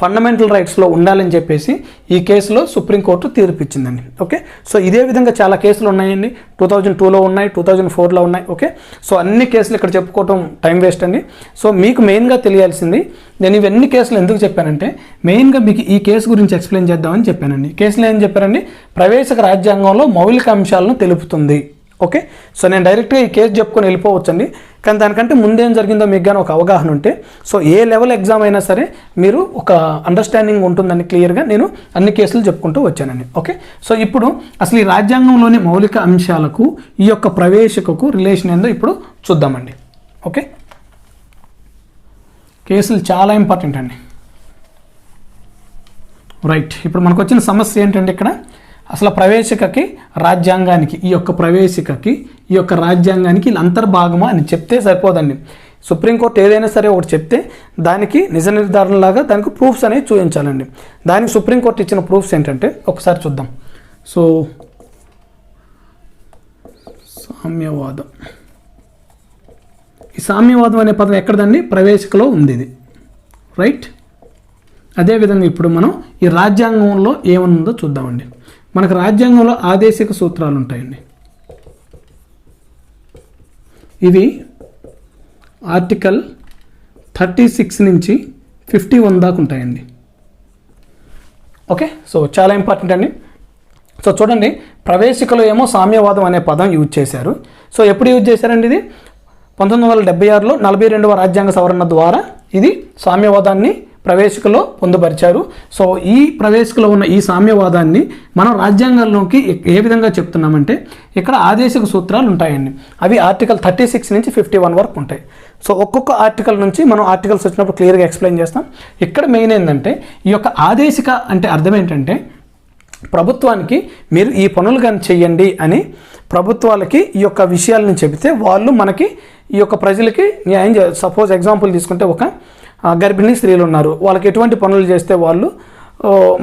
A: ఫండమెంటల్ రైట్స్లో ఉండాలని చెప్పేసి ఈ కేసులో సుప్రీంకోర్టు తీర్పు ఇచ్చిందండి. ఓకే, సో ఇదే విధంగా చాలా కేసులు ఉన్నాయండి. 2002లో ఉన్నాయి, 2004లో ఉన్నాయి. ఓకే, సో అన్ని కేసులు ఇక్కడ చెప్పుకోవటం టైం వేస్ట్ అండి. సో మీకు మెయిన్గా తెలియాల్సింది, నేను ఇవన్నీ కేసులు ఎందుకు చెప్పానంటే మెయిన్గా మీకు ఈ కేసు గురించి ఎక్స్ప్లెయిన్ చేద్దామని చెప్పానండి. కేసులో ఏం చెప్పారండి, ప్రవేశక రాజ్యాంగంలో మౌలిక అంశాలను తెలుపుతుంది. ఓకే, సో నేను డైరెక్ట్గా ఈ కేసు చెప్పుకొని వెళ్ళిపోవచ్చండి. కానీ దానికంటే ముందేం జరిగిందో మీకు కానీ ఒక అవగాహన ఉంటే, సో ఏ లెవెల్ ఎగ్జామ్ అయినా సరే మీరు ఒక అండర్స్టాండింగ్ ఉంటుందని క్లియర్గా నేను అన్ని కేసులు చెప్పుకుంటూ వచ్చానండి. ఓకే, సో ఇప్పుడు అసలు ఈ రాజ్యాంగంలోని మౌలిక అంశాలకు ఈ యొక్క ప్రవేశికకు రిలేషన్ ఏందో ఇప్పుడు చూద్దామండి. ఓకే, కేసులు చాలా ఇంపార్టెంట్ అండి. రైట్, ఇప్పుడు మనకు వచ్చిన సమస్య ఏంటంటే ఇక్కడ అసలు ప్రవేశికకి రాజ్యాంగానికి ఈ యొక్క రాజ్యాంగానికి అంతర్భాగమా అని చెప్తే సరిపోదండి. సుప్రీంకోర్టు ఏదైనా సరే ఒకటి చెప్తే దానికి నిజ నిర్ధారణలాగా దానికి ప్రూఫ్స్ అనేవి చూపించాలండి. దానికి సుప్రీంకోర్టు ఇచ్చిన ప్రూఫ్స్ ఏంటంటే ఒకసారి చూద్దాం. సో సామ్యవాదం, ఈ సామ్యవాదం అనే పదం ఎక్కడదండి, ప్రవేశికలో ఉంది ఇది. రైట్, అదేవిధంగా ఇప్పుడు మనం ఈ రాజ్యాంగంలో ఏమనుందో చూద్దామండి. మనకు రాజ్యాంగంలో ఆదేశిక సూత్రాలు ఉంటాయండి. ఇవి ఆర్టికల్ 36 నుంచి 51 దాకా ఉంటాయండి. ఓకే, సో చాలా ఇంపార్టెంట్ అండి. సో చూడండి, ప్రవేశికలో ఏమో సామ్యవాదం అనే పదం యూజ్ చేశారు. సో ఎప్పుడు యూజ్ చేశారండి ఇది? 1976లో 42వ రాజ్యాంగ సవరణ ద్వారా ఇది సామ్యవాదాన్ని ప్రవేశికలో పొందుపరిచారు. సో ఈ ప్రవేశికలో ఉన్న ఈ సామ్యవాదాన్ని మనం రాజ్యాంగంలోకి ఏ విధంగా చెప్తున్నామంటే ఇక్కడ ఆదేశిక సూత్రాలు ఉంటాయండి. అవి ఆర్టికల్ 36 నుంచి 51 వరకు ఉంటాయి. సో ఒక్కొక్క ఆర్టికల్ నుంచి మనం ఆర్టికల్స్ వచ్చినప్పుడు క్లియర్గా ఎక్స్ప్లెయిన్ చేస్తాం. ఇక్కడ మెయిన్ ఏంటంటే ఈ యొక్క ఆదేశిక అంటే అర్థం ఏంటంటే ప్రభుత్వానికి మీరు ఈ పనులు కానీ చెయ్యండి అని ప్రభుత్వాలకి ఈ యొక్క విషయాలను చెబితే వాళ్ళు మనకి ఈ యొక్క ప్రజలకి న్యాయం సపోజ్ ఎగ్జాంపుల్ తీసుకుంటే ఒక గర్భిణీ స్త్రీలు ఉన్నారు, వాళ్ళకి ఎటువంటి పనులు చేస్తే వాళ్ళు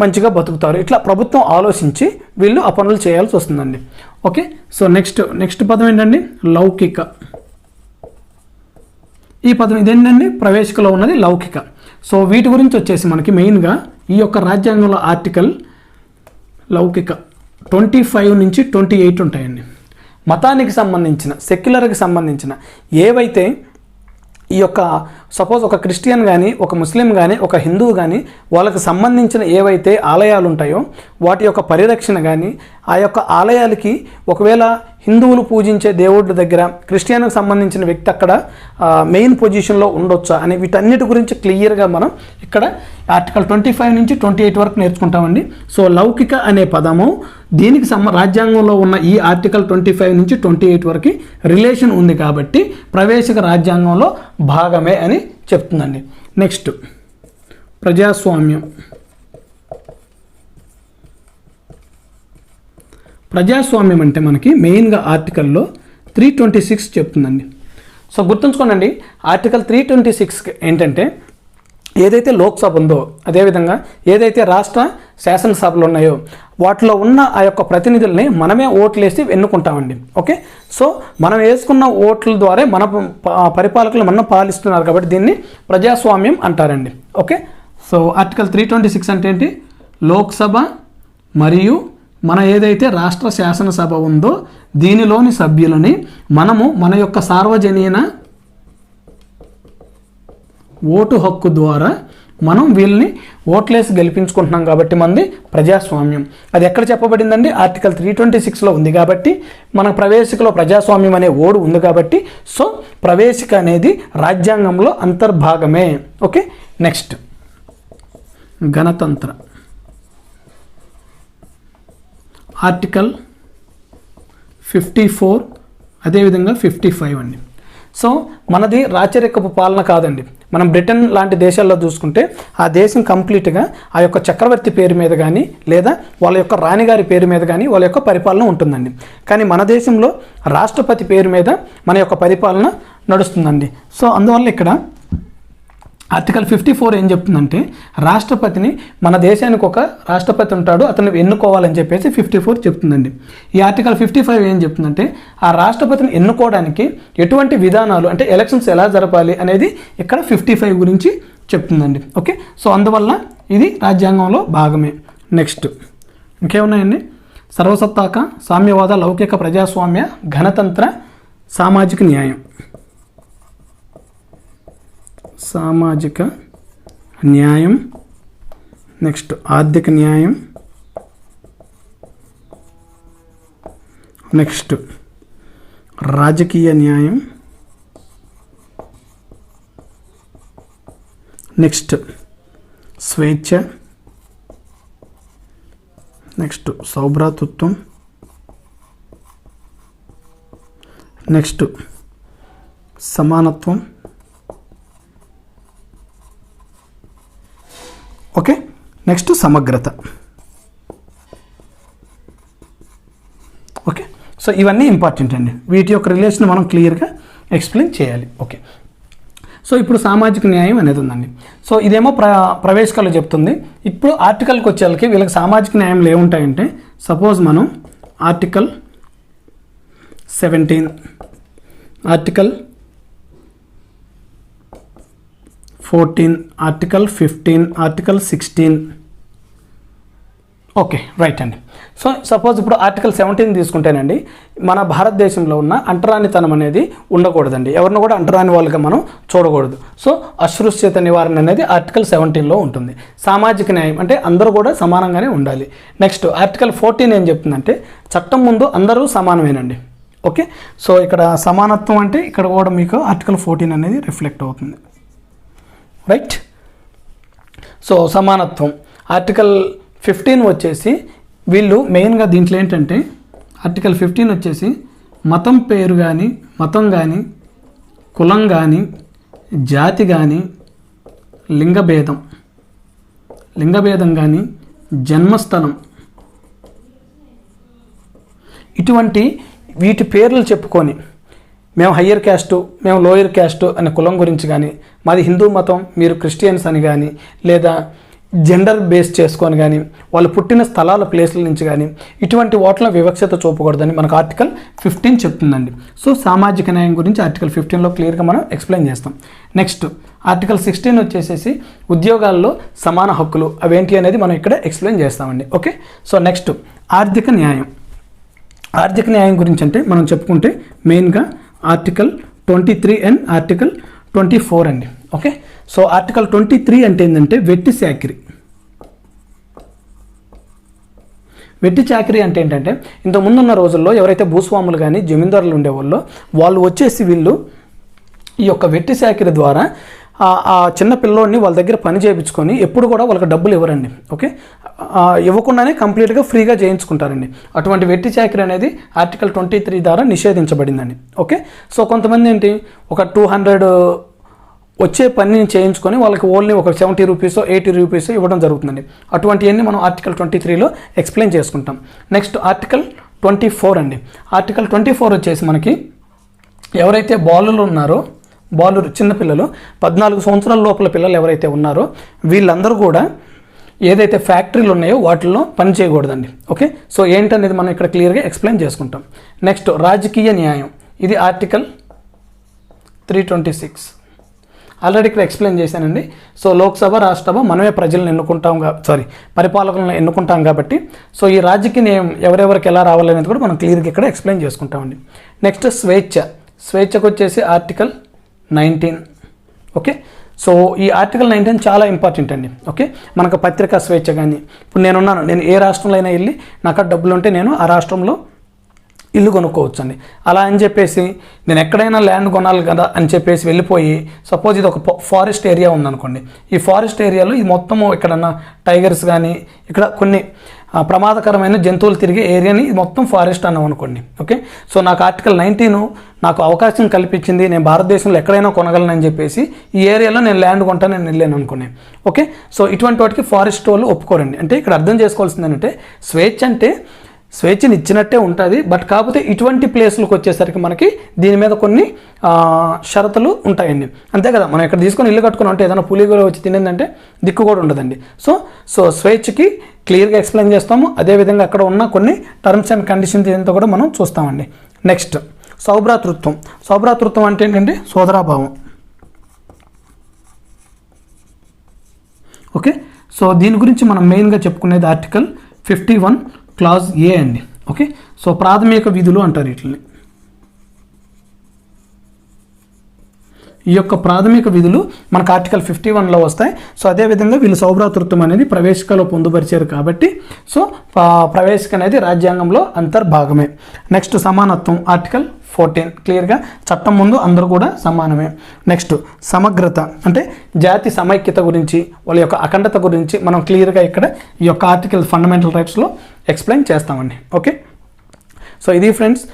A: మంచిగా బతుకుతారు, ఇట్లా ప్రభుత్వం ఆలోచించి వీళ్ళు ఆ పనులు చేయాల్సి వస్తుందండి. ఓకే, సో నెక్స్ట్ పదం ఏంటండి, లౌకిక. ఈ పదం ఇదేంటండి, ప్రవేశికలో ఉన్నది లౌకిక. సో వీటి గురించి వచ్చేసి మనకి మెయిన్గా ఈ యొక్క రాజ్యాంగంలో ఆర్టికల్ లౌకిక 25 నుంచి 28 ఉంటాయండి. మతానికి సంబంధించిన, సెక్యులర్కి సంబంధించిన ఏవైతే ఈ యొక్క సపోజ్ ఒక క్రిస్టియన్ కానీ, ఒక ముస్లిం కానీ, ఒక హిందువు కానీ వాళ్ళకి సంబంధించిన ఏవైతే ఆలయాలు ఉంటాయో వాటి యొక్క పరిరక్షణ కానీ, ఆ యొక్క ఆలయాలకి ఒకవేళ హిందువులు పూజించే దేవుళ్ళ దగ్గర క్రిస్టియన్కి సంబంధించిన వ్యక్తి అక్కడ మెయిన్ పొజిషన్లో ఉండొచ్చా అనే వీటన్నిటి గురించి క్లియర్గా మనం ఇక్కడ ఆర్టికల్ 25 నుంచి 28 వరకు నేర్చుకుంటామండి. సో లౌకిక అనే పదము దీనికి రాజ్యాంగంలో ఉన్న ఈ ఆర్టికల్ 25 నుంచి 28 వరకు రిలేషన్ ఉంది కాబట్టి ప్రవేశిక రాజ్యాంగంలో భాగమే అని చెప్తుందండి. నెక్స్ట్ ప్రజాస్వామ్యం. ప్రజాస్వామ్యం అంటే మనకి మెయిన్గా ఆర్టికల్లో 326 చెప్తుందండి. సో గుర్తుంచుకోండి, ఆర్టికల్ 326 ఏంటంటే ఏదైతే లోక్సభ ఉందో అదేవిధంగా ఏదైతే రాష్ట్ర శాసనసభలు ఉన్నాయో వాటిలో ఉన్న ఆ యొక్క ప్రతినిధుల్ని మనమే ఓట్లేసి ఎన్నుకుంటామండి. ఓకే, సో మనం వేసుకున్న ఓట్ల ద్వారా మన పరిపాలకులు మనం పాలిస్తున్నారు కాబట్టి దీన్ని ప్రజాస్వామ్యం అంటారండి. ఓకే, సో ఆర్టికల్ 326 అంటే ఏంటి, లోక్సభ మరియు మన ఏదైతే రాష్ట్ర శాసనసభ ఉందో దీనిలోని సభ్యులని మనము మన యొక్క సార్వజనీన ఓటు హక్కు ద్వారా మనం వీళ్ళని ఓట్లేసి గెలిపించుకుంటున్నాం కాబట్టి మనది ప్రజాస్వామ్యం. అది ఎక్కడ చెప్పబడిందండి, ఆర్టికల్ 326లో ఉంది కాబట్టి మన ప్రవేశికలో ప్రజాస్వామ్యం అనే ఓడు ఉంది కాబట్టి సో ప్రవేశిక అనేది రాజ్యాంగంలో అంతర్భాగమే. ఓకే, నెక్స్ట్ గణతంత్ర. ఆర్టికల్ 54 అదేవిధంగా 55 అండి. సో మనది రాచరికపు పాలన కాదండి. మనం బ్రిటన్ లాంటి దేశాల్లో చూసుకుంటే ఆ దేశం కంప్లీట్గా ఆ యొక్క చక్రవర్తి పేరు మీద కానీ లేదా వాళ్ళ యొక్క రాణిగారి పేరు మీద కానీ వాళ్ళ యొక్క పరిపాలన ఉంటుందండి. కానీ మన దేశంలో రాష్ట్రపతి పేరు మీద మన యొక్క పరిపాలన నడుస్తుందండి. సో అందువల్ల ఇక్కడ ఆర్టికల్ 54 ఏం చెప్తుందంటే రాష్ట్రపతిని మన దేశానికి ఒక రాష్ట్రపతి ఉంటాడు, అతన్ని ఎన్నుకోవాలని చెప్పేసి 54 చెప్తుందండి. ఈ ఆర్టికల్ 55 ఏం చెప్తుందంటే ఆ రాష్ట్రపతిని ఎన్నుకోవడానికి ఎటువంటి విధానాలు అంటే ఎలక్షన్స్ ఎలా జరపాలి అనేది ఇక్కడ 55 గురించి చెప్తుందండి. ఓకే, సో అందువల్ల ఇది రాజ్యాంగంలో భాగమే. నెక్స్ట్ ఇంకేమున్నాయండి? సర్వసత్తాక, సామ్యవాద, లౌకిక, ప్రజాస్వామ్య, గణతంత్ర, సామాజిక న్యాయం. సామాజిక న్యాయం, నెక్స్ట్ ఆర్థిక న్యాయం, నెక్స్ట్ రాజకీయ న్యాయం, నెక్స్ట్ స్వేచ్ఛ, నెక్స్ట్ సౌభ్రాతృత్వం, నెక్స్ట్ సమానత్వం. ఓకే, నెక్స్ట్ సమగ్రత. ఓకే, సో ఇవన్నీ ఇంపార్టెంట్ అండి. వీటి యొక్క రిలేషన్ మనం క్లియర్గా ఎక్స్ప్లెయిన్ చేయాలి. ఓకే, సో ఇప్పుడు సామాజిక న్యాయం అనేది ఉందండి. సో ఇదేమో ప్రవేశికలు చెప్తుంది. ఇప్పుడు ఆర్టికల్కి వచ్చేళ్ళకి వీళ్ళకి సామాజిక న్యాయంలో ఏముంటాయంటే సపోజ్ మనం article 17, article 14, article 15, article 16. Okay, right అండి. సో సపోజ్ ఇప్పుడు ఆర్టికల్ 17 తీసుకుంటేనండి మన భారతదేశంలో ఉన్న అంటరానితనం అనేది ఉండకూడదండి. ఎవరిని కూడా అంటరాని వాళ్ళుగా మనం చూడకూడదు. సో అస్పృశ్యత నివారణ అనేది ఆర్టికల్ 17లో ఉంటుంది. సామాజిక న్యాయం అంటే అందరూ కూడా సమానంగానే ఉండాలి. నెక్స్ట్ ఆర్టికల్ 14 ఏం చెప్తుందంటే చట్టం ముందు అందరూ సమానమేనండి. ఓకే, సో ఇక్కడ సమానత్వం అంటే ఇక్కడ కూడా మీకు ఆర్టికల్ 14 అనేది రిఫ్లెక్ట్ అవుతుంది. రైట్, సో సమానత్వం. ఆర్టికల్ 15 వచ్చేసి వీళ్ళు మెయిన్గా దీంట్లో ఏంటంటే ఆర్టికల్ 15 వచ్చేసి మతం పేరు కానీ, మతం కానీ, కులం కానీ, జాతి కానీ, లింగభేదం కానీ, జన్మస్థలం, ఇటువంటి వీటి పేర్లు చెప్పుకొని మేము హయ్యర్ క్యాస్టు, మేము లోయర్ క్యాస్టు అనే కులం గురించి కానీ, మాది హిందూ మతం, మీరు క్రిస్టియన్స్ అని కానీ, లేదా జెండర్ బేస్ చేసుకొని కానీ, వాళ్ళు పుట్టిన స్థలాల ప్లేస్ల నుంచి కానీ ఇటువంటి వాటిలో వివక్షత చూపకూడదని మనకు ఆర్టికల్ 15 చెప్తుందండి. సో సామాజిక న్యాయం గురించి ఆర్టికల్ 15లో క్లియర్గా మనం ఎక్స్ప్లెయిన్ చేస్తాం. నెక్స్ట్ ఆర్టికల్ 16 వచ్చేసేసి ఉద్యోగాల్లో సమాన హక్కులు అవేంటి అనేది మనం ఇక్కడ ఎక్స్ప్లెయిన్ చేస్తామండి. ఓకే, సో నెక్స్ట్ ఆర్థిక న్యాయం. ఆర్థిక న్యాయం గురించి అంటే మనం చెప్పుకుంటే మెయిన్గా ఆర్టికల్ 23 అండ్ ఆర్టికల్ 24 అండి. ఓకే, సో ఆర్టికల్ 23 అంటే ఏంటంటే వెట్టి చాకరీ అంటే ఏంటంటే ఇంతకుముందున్న రోజుల్లో ఎవరైతే భూస్వాములు కానీ జమీందారులు ఉండేవాళ్ళో వాళ్ళు వచ్చేసి వీళ్ళు ఈ యొక్క వెట్టి చాకరీ ద్వారా ఆ చిన్న పిల్లోడిని వాళ్ళ దగ్గర పని చేయించుకొని ఎప్పుడు కూడా వాళ్ళకి డబ్బులు ఇవ్వరండి. ఓకే, ఇవ్వకుండానే కంప్లీట్గా ఫ్రీగా చేయించుకుంటారండి. అటువంటి వెట్టి చాకరీ అనేది ఆర్టికల్ 23 ద్వారా నిషేధించబడిందండి. ఓకే, సో కొంతమంది ఏంటి ఒక 200 వచ్చే పనిని చేయించుకొని వాళ్ళకి ఓన్లీ ఒక 70 రూపీస్ 80 రూపీస్ ఇవ్వడం జరుగుతుందండి. అటువంటివన్నీ మనం ఆర్టికల్ 23లో ఎక్స్ప్లెయిన్ చేసుకుంటాం. నెక్స్ట్ ఆర్టికల్ 24 అండి. ఆర్టికల్ 24 వచ్చేసి మనకి ఎవరైతే బాలులు ఉన్నారో, బాలురు చిన్నపిల్లలు 14 సంవత్సరాల లోపల పిల్లలు ఎవరైతే ఉన్నారో వీళ్ళందరూ కూడా ఏదైతే ఫ్యాక్టరీలు ఉన్నాయో వాటిల్లో పని చేయకూడదండి. ఓకే, సో ఏంటనేది మనం ఇక్కడ క్లియర్గా ఎక్స్ప్లెయిన్ చేసుకుంటాం. నెక్స్ట్ రాజకీయ న్యాయం. ఇది ఆర్టికల్ 326 ఆల్రెడీ ఇక్కడ ఎక్స్ప్లెయిన్ చేశానండి. సో లోక్సభ, రాజ్యసభ మనమే ప్రజలను ఎన్నుకుంటాం, పరిపాలకులను ఎన్నుకుంటాం కాబట్టి సో ఈ రాజకీయ న్యాయం ఎవరెవరికి ఎలా రావాలనేది కూడా మనం క్లియర్గా ఇక్కడ ఎక్స్ప్లెయిన్ చేసుకుంటామండి. నెక్స్ట్ స్వేచ్ఛకు వచ్చేసి ఆర్టికల్ 19. ఓకే, సో ఈ ఆర్టికల్ 19 చాలా ఇంపార్టెంట్ అండి. ఓకే, మనకు పత్రికా స్వేచ్ఛ కానీ, ఇప్పుడు నేను ఏ రాష్ట్రంలో అయినా వెళ్ళి నాకు డబ్బులు ఉంటే నేను ఆ రాష్ట్రంలో ఇల్లు కొనుక్కోవచ్చండి. అలా అని చెప్పేసి నేను ఎక్కడైనా ల్యాండ్ కొనాలి కదా అని చెప్పేసి వెళ్ళిపోయి సపోజ్ ఇది ఒక ఫారెస్ట్ ఏరియా ఉందనుకోండి, ఈ ఫారెస్ట్ ఏరియాలో ఇది మొత్తము ఎక్కడన్నా టైగర్స్ కానీ ఇక్కడ కొన్ని ప్రమాదకరమైన జంతువులు తిరిగే ఏరియాని మొత్తం ఫారెస్ట్ అన్నాం అనుకోండి. ఓకే, సో నాకు ఆర్టికల్ 19 నాకు అవకాశం కల్పించింది, నేను భారతదేశంలో ఎక్కడైనా కొనగలనని చెప్పేసి ఈ ఏరియాలో నేను ల్యాండ్ కొంటాను నేను వెళ్ళాను అనుకునే. ఓకే, సో ఇటువంటి వాటికి ఫారెస్ట్ వాళ్ళు ఒప్పుకోరండి. అంటే ఇక్కడ అర్థం చేసుకోవాల్సింది ఏంటంటే స్వేచ్ఛ అంటే స్వేచ్ఛని ఇచ్చినట్టే ఉంటుంది. బట్ కాకపోతే ఇటువంటి ప్లేస్లకు వచ్చేసరికి మనకి దీని మీద కొన్ని షరతులు ఉంటాయండి. అంతే కదా, మనం ఇక్కడ తీసుకొని ఇల్లు కట్టుకున్నాం అంటే ఏదైనా పులి కూడా వచ్చి తినేదంటే దిక్కు కూడా ఉండదండి. సో స్వేచ్ఛకి క్లియర్గా ఎక్స్ప్లెయిన్ చేస్తాము. అదేవిధంగా అక్కడ ఉన్న కొన్ని టర్మ్స్ అండ్ కండిషన్స్ ఏంటో కూడా మనం చూస్తామండి. నెక్స్ట్ సౌభ్రాతృత్వం. సౌభ్రాతృత్వం అంటే ఏంటంటే సోదరాభావం. ఓకే, సో దీని గురించి మనం మెయిన్గా చెప్పుకునేది ఆర్టికల్ 51 క్లాజ్ ఏ అండి. ఓకే, సో ప్రాథమిక విధులు అంటారు వీటిని. ఈ యొక్క ప్రాథమిక విధులు మనకు ఆర్టికల్ 51లో వస్తాయి. సో అదేవిధంగా వీళ్ళు సౌభ్రాతృత్వం అనేది ప్రవేశికలో పొందుపరిచారు కాబట్టి సో ప్రవేశిక అనేది రాజ్యాంగంలో అంతర్భాగమే. నెక్స్ట్ సమానత్వం ఆర్టికల్ 14 క్లియర్గా చట్టం ముందు అందరూ కూడా సమానమే. నెక్స్ట్ సమగ్రత అంటే జాతి సమైక్యత గురించి, వాళ్ళ యొక్క అఖండత గురించి మనం క్లియర్గా ఇక్కడ ఈ యొక్క ఆర్టికల్ ఫండమెంటల్ రైట్స్లో ఎక్స్ప్లెయిన్ చేస్తామండి. ఓకే, సో ఇది ఫ్రెండ్స్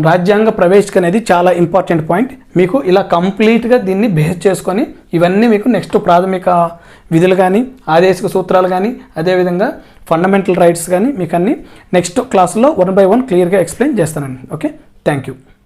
A: రాజ్యాంగ ప్రవేశిక అనేది చాలా ఇంపార్టెంట్ పాయింట్. మీకు ఇలా కంప్లీట్గా దీన్ని బేస్ చేసుకొని ఇవన్నీ మీకు నెక్స్ట్ ప్రాథమిక విధులు కానీ, ఆదేశిక సూత్రాలు కానీ, అదేవిధంగా ఫండమెంటల్ రైట్స్ కానీ మీకు అన్ని నెక్స్ట్ క్లాస్లో 1 by 1 క్లియర్గా ఎక్స్ప్లెయిన్ చేస్తానండి. Okay, thank you.